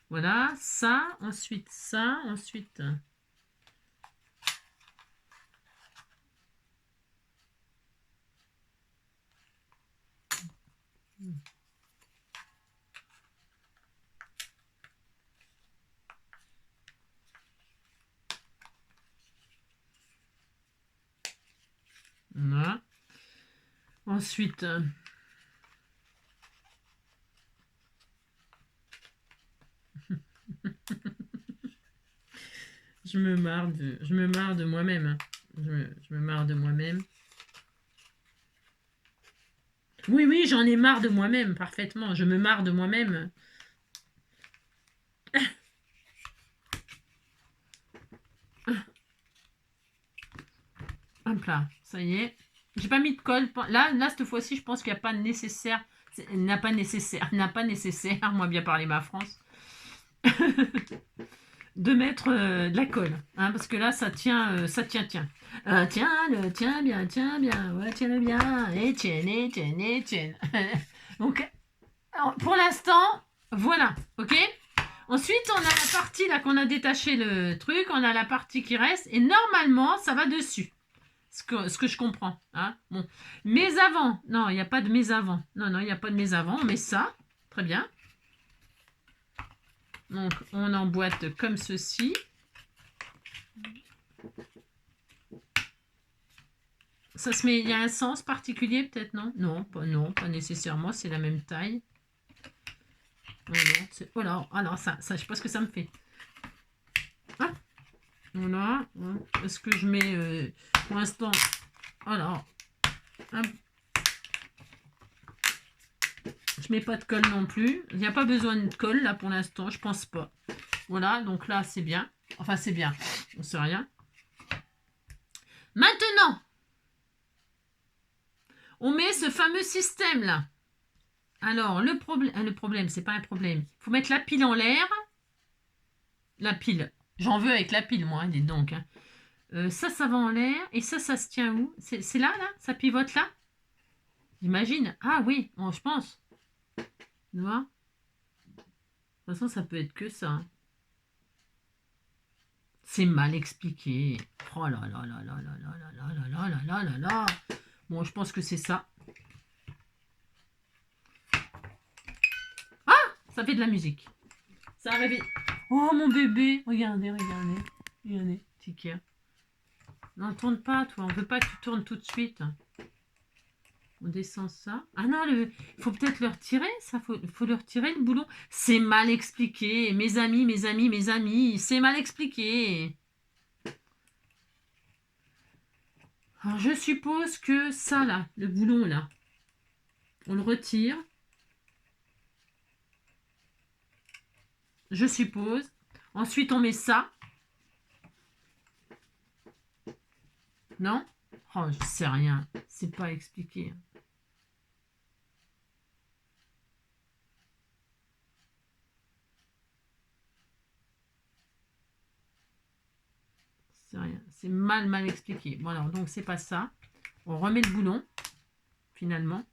Voilà, ça, ensuite ça, ensuite. Voilà. Ensuite. Je me marre de moi-même. Hein. Je me marre de moi-même. Oui, oui, j'en ai marre de moi-même, parfaitement. Je me marre de moi-même. Hop là, ça y est. J'ai pas mis de colle. Là cette fois-ci, je pense qu'il n'y a pas nécessaire. N'a pas nécessaire, moi bien parler ma France, de mettre de la colle. Hein, parce que là, ça tient. Tiens bien, ouais, tiens-le bien. Et tienne. Donc, alors, pour l'instant, voilà, ok. Ensuite, on a la partie là qu'on a détaché le truc, on a la partie qui reste, et normalement, ça va dessus. Ce que je comprends. Hein. Bon. Mais avant, non, il n'y a pas de mais avant. Non, il n'y a pas de mais avant. On met ça. Très bien. Donc, on emboîte comme ceci. Ça se met, il y a un sens particulier peut-être, non? Non, pas nécessairement, c'est la même taille. Voilà, alors ça, je sais pas ce que ça me fait. Ah, voilà. Est-ce que je mets, pour l'instant, alors, je mets pas de colle non plus. Il n'y a pas besoin de colle là pour l'instant, je pense pas. Voilà, donc là c'est bien. Enfin c'est bien, on sait rien. Maintenant, on met ce fameux système là. Alors le problème, c'est pas un problème. Il faut mettre la pile en l'air. La pile. J'en veux avec la pile moi, dites donc. Hein. Ça va en l'air. Et ça se tient où? C'est là, là? Ça pivote là? J'imagine. Ah oui, bon, je pense. Tu vois? De toute façon, ça peut être que ça. Hein. C'est mal expliqué. Oh là là là là là là là là là là là là là. Bon, je pense que c'est ça. Ah, ça fait de la musique. Ça a rêvé. Oh mon bébé, regardez. Petit cœur. Non, tourne pas, toi. On veut pas que tu tournes tout de suite. On descend ça. Ah non, il faut peut-être le retirer, ça. Faut le retirer, le boulon. C'est mal expliqué. Mes amis, c'est mal expliqué. Alors, je suppose que ça, là, le boulon, là, on le retire. Je suppose. Ensuite, on met ça. Non? Oh, je sais rien. C'est pas expliqué. C'est rien. C'est mal expliqué. Bon, alors, donc, c'est pas ça. On remet le boulon, finalement.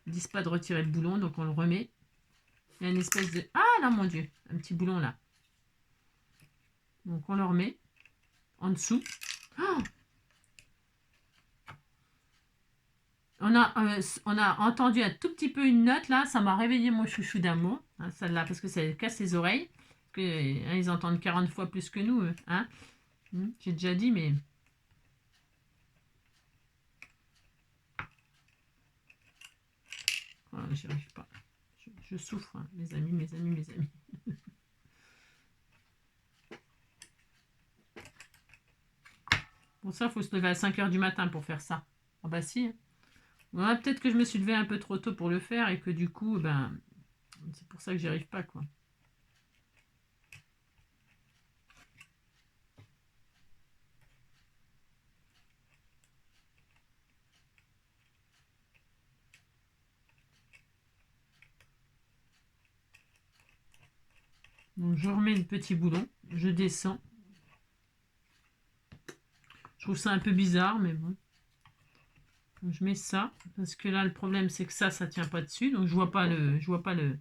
Ils disent pas de retirer le boulon, donc on le remet. Il y a une espèce de... Ah, là, mon Dieu. Un petit boulon, là. Donc, on le remet en dessous. Oh, On a entendu un tout petit peu une note là, ça m'a réveillé mon chouchou d'amour, hein, celle-là, parce que ça casse les oreilles. Que, hein, ils entendent 40 fois plus que nous, hein. J'ai déjà dit, mais. Voilà, j'y arrive pas. Je souffre, hein, mes amis, mes amis, mes amis. Pour ça, il faut se lever à 5 h du matin pour faire ça. Ah bah si. Ouais, peut-être que je me suis levée un peu trop tôt pour le faire et que du coup, ben, c'est pour ça que j'y arrive pas, quoi. Donc je remets le petit boulon, je descends. Je trouve ça un peu bizarre, mais bon. Donc, je mets ça, parce que là, le problème, c'est que ça tient pas dessus, donc je vois pas le... Je vois pas le...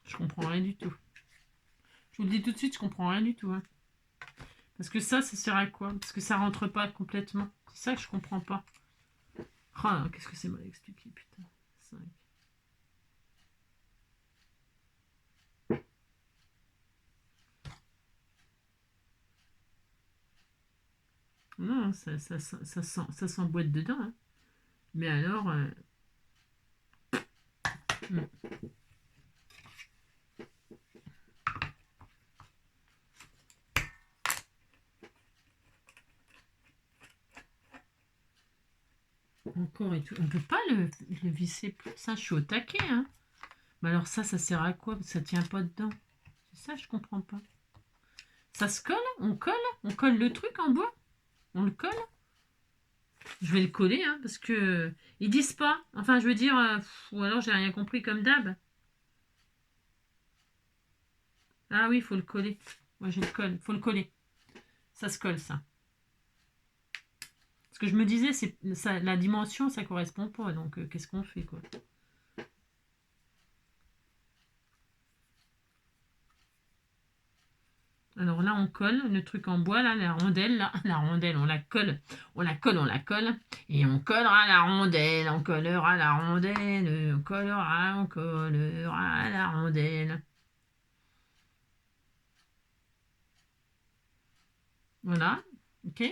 Je comprends rien du tout. Je vous le dis tout de suite, je comprends rien du tout. Hein. Parce que ça sert à quoi? Parce que ça rentre pas complètement. C'est ça que je comprends pas. Ah, qu'est-ce que c'est mal expliqué, putain. 5. Non, ça s'emboîte dedans. Hein. Mais alors... Encore et tout. On peut pas le visser plus. Ça, je suis au taquet. Hein. Mais alors ça sert à quoi? Ça tient pas dedans. C'est ça, je comprends pas. Ça se colle? On colle le truc en bois? On le colle? Je vais le coller, hein, parce que ils disent pas. Enfin, je veux dire, ou alors j'ai rien compris comme d'hab. Ah oui, il faut le coller. Moi, je le colle. Faut le coller. Ça se colle, ça. Ce que je me disais, c'est ça, la dimension, ça correspond pas. Donc, qu'est-ce qu'on fait, quoi? Alors là, on colle le truc en bois, là, la rondelle, on la colle, on la colle, on la colle, et on collera la rondelle, on collera la rondelle, on collera la rondelle. Voilà, ok.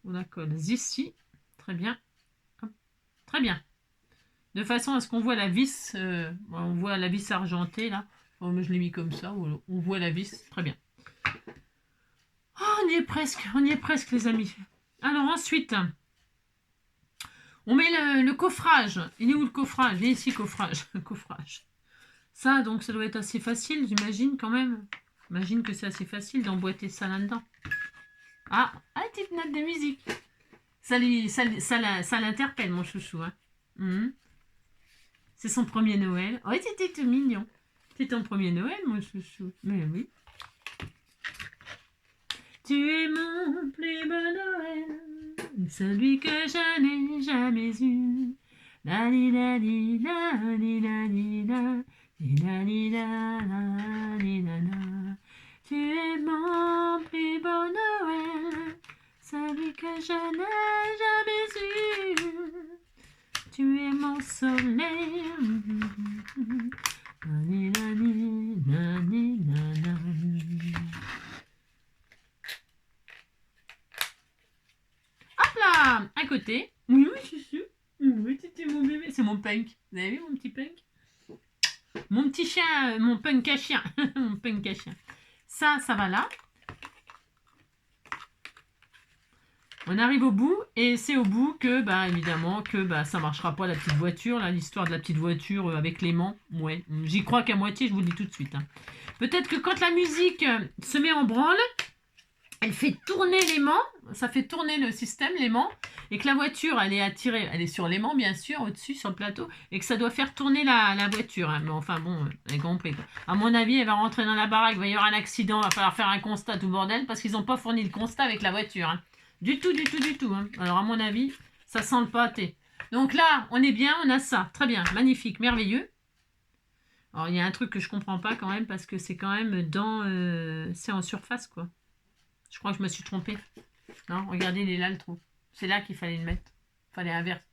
On la colle ici, très bien, hop, très bien. De façon à ce qu'on voit la vis, on voit la vis argentée, là. Oh, mais je l'ai mis comme ça, on voit la vis, très bien. Oh, on y est presque, les amis. Alors ensuite, on met le coffrage. Il est où le coffrage? Il est ici, coffrage. Coffrage. Ça, donc, ça doit être assez facile, j'imagine, quand même. J'imagine que c'est assez facile d'emboîter ça là-dedans. Ah, petite note de musique. Ça l'interpelle, mon chouchou. Hein. C'est son premier Noël. Oh, c'était tout mignon. C'est ton premier Noël, mon chouchou. Mais oui. Tu es mon plus beau Noël, celui que je n'ai jamais eu. La li la li la li la li la li la li la la. Tu es mon plus beau Noël, celui que je n'ai jamais eu. Tu es mon soleil. La li la li la li la la. Hop là, à côté. Oui, je suis. Oui, c'était mon bébé. C'est mon punk. Vous avez vu mon petit punk? Mon petit chien, mon punk à chien. Mon punk à chien. Ça va là. On arrive au bout et c'est au bout que, évidemment, que ça marchera pas la petite voiture. Là, l'histoire de la petite voiture avec l'aimant. Ouais, j'y crois qu'à moitié, je vous le dis tout de suite. Hein. Peut-être que quand la musique se met en branle, elle fait tourner l'aimant, ça fait tourner le système, l'aimant, et que la voiture, elle est attirée, elle est sur l'aimant, bien sûr, au-dessus, sur le plateau, et que ça doit faire tourner la voiture. Hein. Mais enfin, bon, elle est compris. À mon avis, elle va rentrer dans la baraque, il va y avoir un accident, il va falloir faire un constat, tout bordel, parce qu'ils n'ont pas fourni le constat avec la voiture. Hein. Du tout. Hein. Alors, à mon avis, ça sent le pâté. Donc là, on est bien, on a ça. Très bien, magnifique, merveilleux. Alors, il y a un truc que je comprends pas quand même, parce que c'est quand même dans... c'est en surface, quoi. Je crois que je me suis trompée. Non, regardez, il est là, le trou. C'est là qu'il fallait le mettre. Fallait inverser.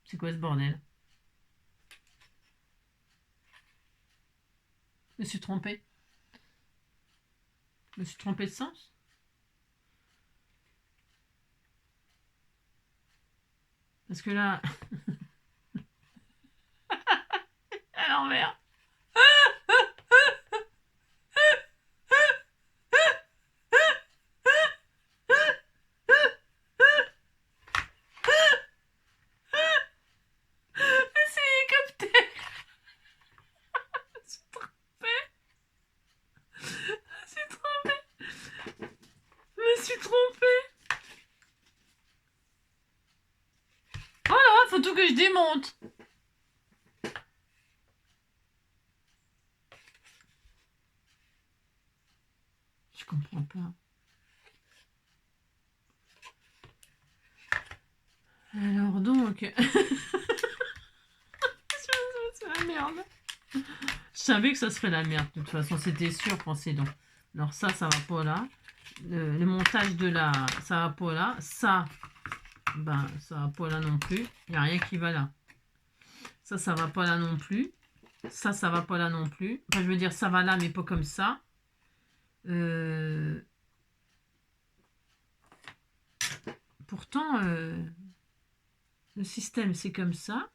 C'est quoi ce bordel? Je me suis trompée. Je me suis trompée de sens. Parce que là... à l'envers. C'est hélicoptère. Je me suis trompée. Je me suis trompée. Je me suis trompée. Oh là, faut tout que je démonte. Je comprends pas. Alors donc... c'est la merde. Je savais que ça serait la merde. De toute façon, c'était sûr, pensez donc. Alors ça va pas là. Le montage de la... ça va pas là. Ça, ben, ça va pas là non plus. Il n'y a rien qui va là. Ça va pas là non plus. Ça va pas là non plus. Enfin, je veux dire, ça va là, mais pas comme ça. Pourtant, le système, c'est comme ça.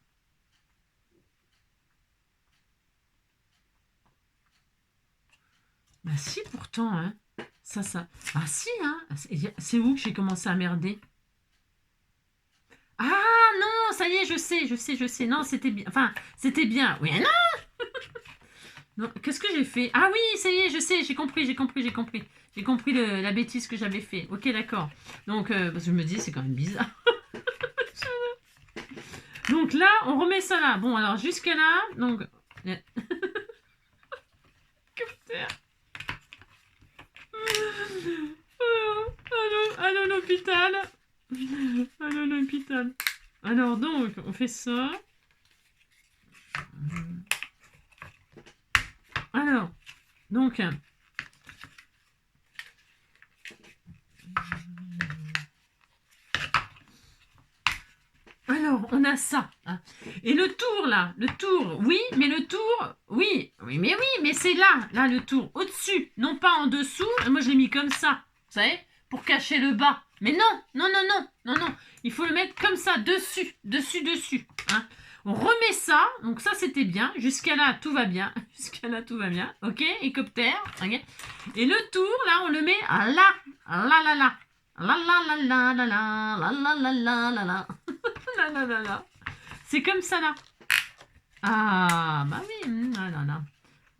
Bah si, pourtant, hein. Ça. Ah si, hein. C'est où que j'ai commencé à merder? Ah non, ça y est, je sais. Non, c'était bien. Enfin, c'était bien. Oui, non. Non, qu'est-ce que j'ai fait? Ah oui, ça y est, je sais, j'ai compris. J'ai compris la bêtise que j'avais fait. Ok, d'accord. Donc, parce que je me dis, c'est quand même bizarre. Donc là, on remet ça là. Bon, alors jusque là, donc... Allô l'hôpital. Allô l'hôpital. Alors donc, on fait ça. Alors, donc... Alors, on a ça. Hein. Et le tour, là. Le tour, oui, mais le tour... Oui, mais c'est là. Là, le tour. Au-dessus, non pas en dessous. Moi, je l'ai mis comme ça. Vous savez? Pour cacher le bas. Mais non. Il faut le mettre comme ça, dessus. Hein. On remet ça. Donc ça, c'était bien. Jusqu'à là, tout va bien. Ok, hélicoptère. Okay. Et le tour, là, on le met là. Là. La. C'est comme ça là. Ah bah oui. Là.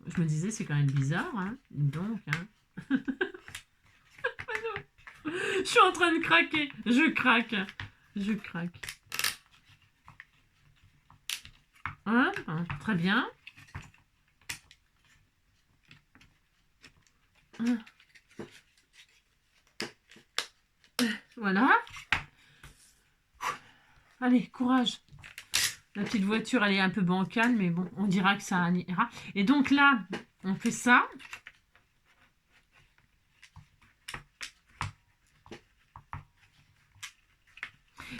Je me disais c'est quand même bizarre. Hein. Donc. Hein. Je suis en train de craquer. Je craque. Hein, très bien. Voilà. Allez, courage. La petite voiture, elle est un peu bancale, mais bon, on dira que ça ira. Et donc là, on fait ça.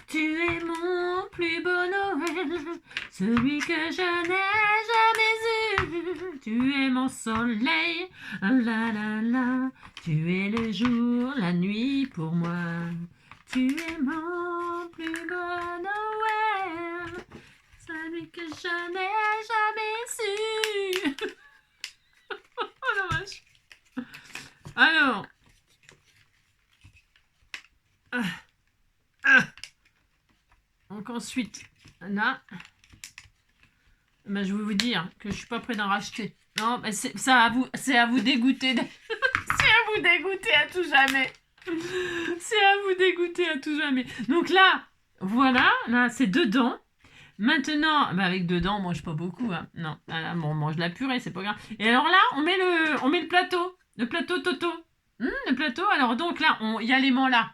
Tu es mon plus beau Noël, celui que je n'ai jamais eu. Tu es mon soleil, la. Tu es le jour, la nuit pour moi. Tu es mon plus beau Noël, celui que je n'ai jamais su. Oh la vache. Alors. Donc ensuite, là, ben, je vais vous dire que je suis pas prêt d'en racheter. Non, ben c'est à vous dégoûter. C'est à vous dégoûter à tout jamais. C'est à vous dégoûter à tout jamais. Donc là, voilà, là c'est dedans. Maintenant, ben avec dedans, on mange pas beaucoup. Hein. Non, là, bon, on mange la purée, c'est pas grave. Et alors là, on met le plateau. Le plateau Toto. Le plateau, alors donc là, il y a l'aimant là.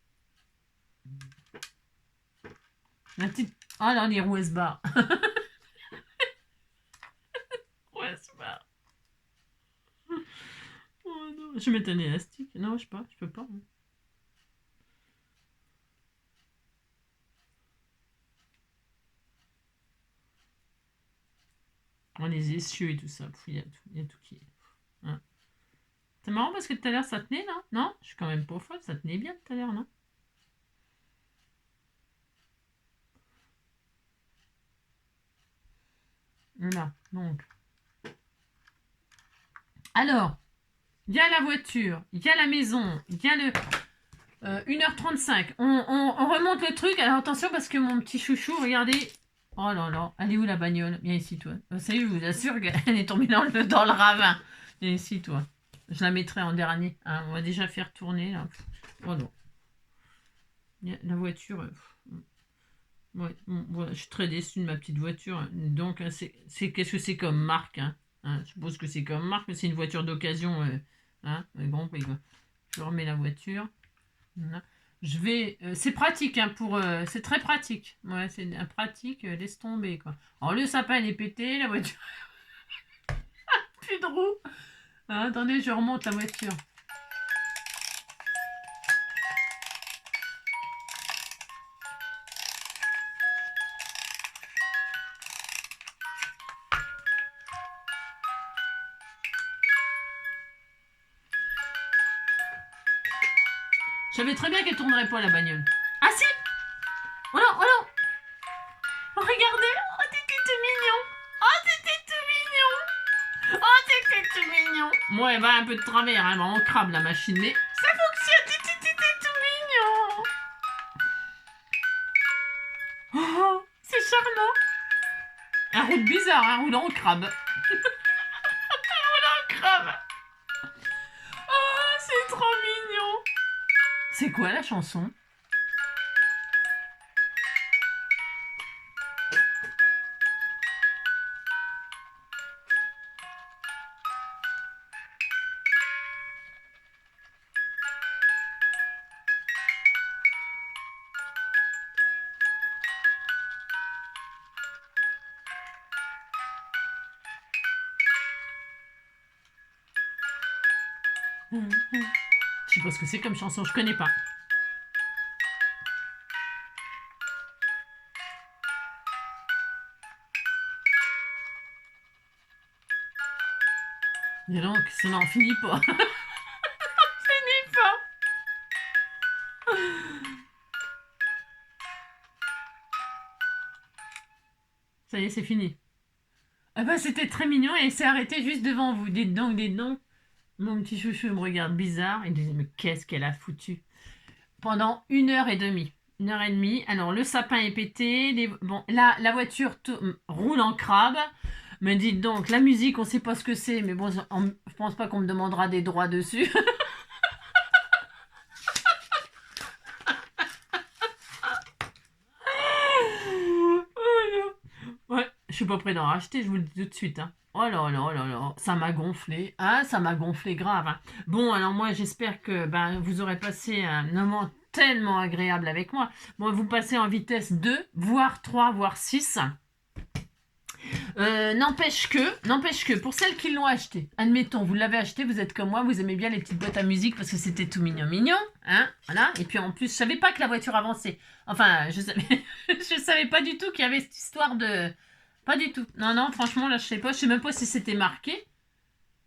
La petite... Oh là, les roues se barrent. Ouais, se barrent. Oh non. Je vais mettre un élastique. Non, je sais pas, je peux pas. Oh, les essieux et tout ça. Il y a tout qui est. Hein. C'est marrant parce que tout à l'heure ça tenait là. Non, je suis quand même pas folle, ça tenait bien tout à l'heure, non? Là, donc. Alors, il y a la voiture, il y a la maison, il y a le 1h35. On remonte le truc. Alors attention parce que mon petit chouchou, regardez. Oh là là, elle est où la bagnole? Viens ici toi. Ça y est, je vous assure qu'elle est tombée dans le ravin. Viens ici toi. Je la mettrai en dernier. Hein, on va déjà faire tourner là. Oh non. La voiture. Ouais, bon, voilà, je suis très déçue de ma petite voiture. Donc, qu'est-ce que c'est comme marque, hein? Hein, je suppose que c'est comme marque, mais c'est une voiture d'occasion. Hein, bon, je remets la voiture. Voilà. C'est pratique, hein, c'est très pratique. Ouais, c'est pratique, laisse tomber, quoi. Alors, le sapin, il est pété, la voiture. Plus de roues. Ah, attendez, je remonte la voiture. Je savais très bien qu'elle tournerait pas la bagnole. Ah si! Oh non, oh non! Oh, regardez! Oh, t'étais tout mignon! Oh, t'étais tout mignon! Oh, t'étais tout mignon! Moi, elle va un peu de travers, hein, en crabe la machine, mais ça fonctionne! T'étais tout mignon! Oh, c'est charmant! Un roule bizarre, un roulant en crabe. Un roulant en crabe! Oh, c'est trop mignon! C'est quoi la chanson? Je sais pas ce que c'est comme chanson, je connais pas. Et donc, ça n'en finit pas. Ça n'en finit pas. Ça y est, c'est fini. Ah bah c'était très mignon et il s'est arrêté juste devant vous. Dites donc, dites donc. Mon petit chouchou me regarde bizarre. Il dit mais qu'est-ce qu'elle a foutu? Pendant 1h30. 1h30. Alors le sapin est pété. Bon, là, la voiture roule en crabe. Mais dites donc, la musique, on sait pas ce que c'est. Mais bon, je pense pas qu'on me demandera des droits dessus. Ouais, je suis pas prêt d'en racheter, je vous le dis tout de suite. Hein. Oh là là oh là là, ça m'a gonflé. Ah, ça m'a gonflé grave. Hein. Bon, alors moi, j'espère que vous aurez passé un moment tellement agréable avec moi. Bon, vous passez en vitesse 2, voire 3, voire 6. N'empêche que, pour celles qui l'ont acheté, admettons, vous l'avez acheté, vous êtes comme moi, vous aimez bien les petites boîtes à musique parce que c'était tout mignon, mignon, hein, voilà. Et puis en plus, je savais pas que la voiture avançait. Enfin, je savais pas du tout qu'il y avait cette histoire de, pas du tout. Non, non, franchement, là, je sais même pas si c'était marqué.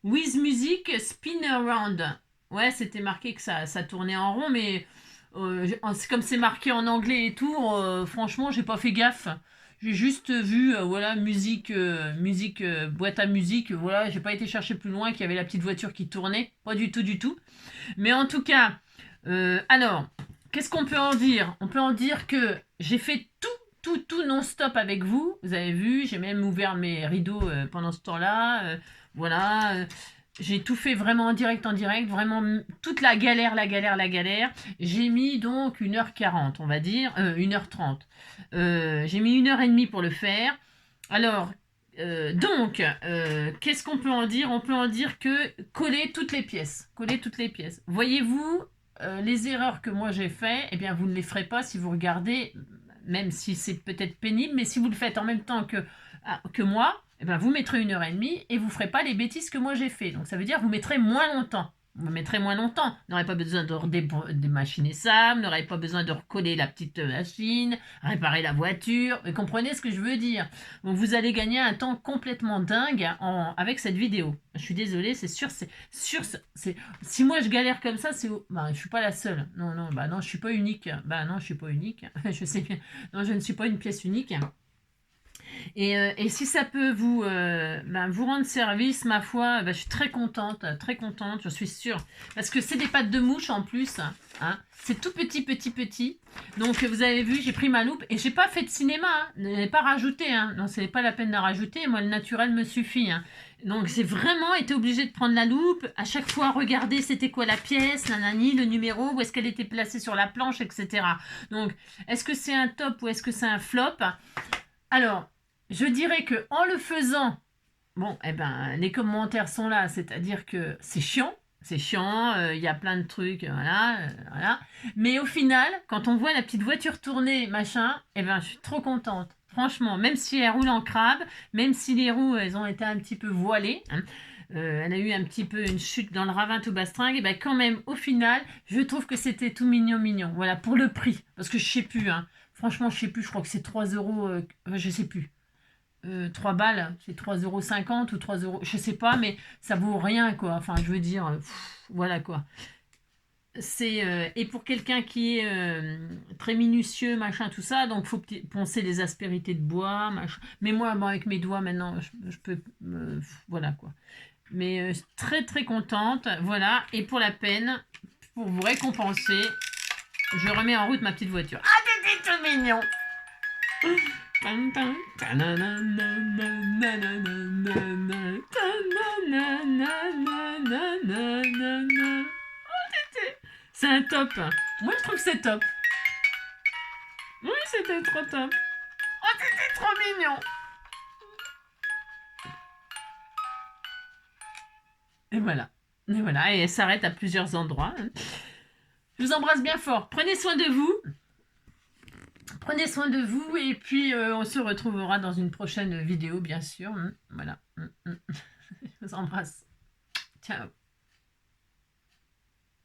With Music Spin Around. Ouais, c'était marqué que ça tournait en rond, mais comme c'est marqué en anglais et tout, franchement, j'ai pas fait gaffe. J'ai juste vu, voilà, musique, boîte à musique, voilà, j'ai pas été chercher plus loin qu'il y avait la petite voiture qui tournait, pas du tout, du tout. Mais en tout cas, alors, qu'est-ce qu'on peut en dire? On peut en dire que j'ai fait tout non-stop avec vous. Vous avez vu, j'ai même ouvert mes rideaux pendant ce temps-là. Voilà, j'ai tout fait vraiment en direct, vraiment toute la galère. J'ai mis donc 1h40, on va dire, 1h30. J'ai mis 1h30 pour le faire. Alors, qu'est-ce qu'on peut en dire? On peut en dire que coller toutes les pièces. Voyez-vous, les erreurs que moi j'ai fait, eh bien vous ne les ferez pas si vous regardez même si c'est peut-être pénible, mais si vous le faites en même temps que moi, eh ben vous mettrez 1 h 30 et vous ne ferez pas les bêtises que moi j'ai fait. Donc ça veut dire que vous mettrez moins longtemps. Vous mettrez moins longtemps. Vous n'aurez pas besoin de démachiner ça, vous n'aurez pas besoin de recoller la petite machine, réparer la voiture. Vous comprenez ce que je veux dire? Donc vous allez gagner un temps complètement dingue avec cette vidéo. Je suis désolée, c'est sûr, si moi je galère comme ça, bah, je suis pas la seule. Non, non, bah non, je suis pas unique. Bah non, je suis pas unique. Je sais bien. Non, je ne suis pas une pièce unique. Et si ça peut vous rendre service, ma foi, je suis très contente, je suis sûre. Parce que c'est des pattes de mouche en plus. Hein. C'est tout petit, petit, petit. Donc vous avez vu, j'ai pris ma loupe et j'ai pas fait de cinéma. Hein. Je n'ai pas rajouté. Hein. Non, c'est pas la peine de rajouter. Moi, le naturel me suffit. Hein. Donc j'ai vraiment été obligée de prendre la loupe. À chaque fois, regarder c'était quoi la pièce, nanani, le numéro, où est-ce qu'elle était placée sur la planche, etc. Donc, est-ce que c'est un top ou est-ce que c'est un flop? Alors, je dirais que en le faisant, bon, eh ben, les commentaires sont là, c'est-à-dire que c'est chiant, il y a plein de trucs, voilà. Mais au final, quand on voit la petite voiture tourner, machin, eh ben, je suis trop contente. Franchement, même si elle roule en crabe, même si les roues, elles ont été un petit peu voilées, hein, elle a eu un petit peu une chute dans le ravin tout bastringue, et ben quand même, au final, je trouve que c'était tout mignon, mignon. Voilà, pour le prix, parce que je sais plus, hein. Franchement, je sais plus, je crois que c'est 3 euros, je sais plus. 3 balles, c'est 3,50 € ou 3 euros, je sais pas, mais ça vaut rien, quoi. Enfin, je veux dire, voilà, quoi. Et pour quelqu'un qui est très minutieux, machin, tout ça, donc faut poncer les aspérités de bois, machin. Mais moi, bon, avec mes doigts, maintenant, je peux, voilà, quoi. Mais très, très contente, voilà. Et pour la peine, pour vous récompenser, je remets en route ma petite voiture. Ah, c'est tout mignon! C'est un top. Moi, je trouve que c'est top. Oui, c'était trop top. Oh, c'était trop mignon. Et voilà. Et voilà. Et elle s'arrête à plusieurs endroits. Je vous embrasse bien fort. Prenez soin de vous. Prenez soin de vous et puis on se retrouvera dans une prochaine vidéo, bien sûr. Voilà. Je vous embrasse. Ciao.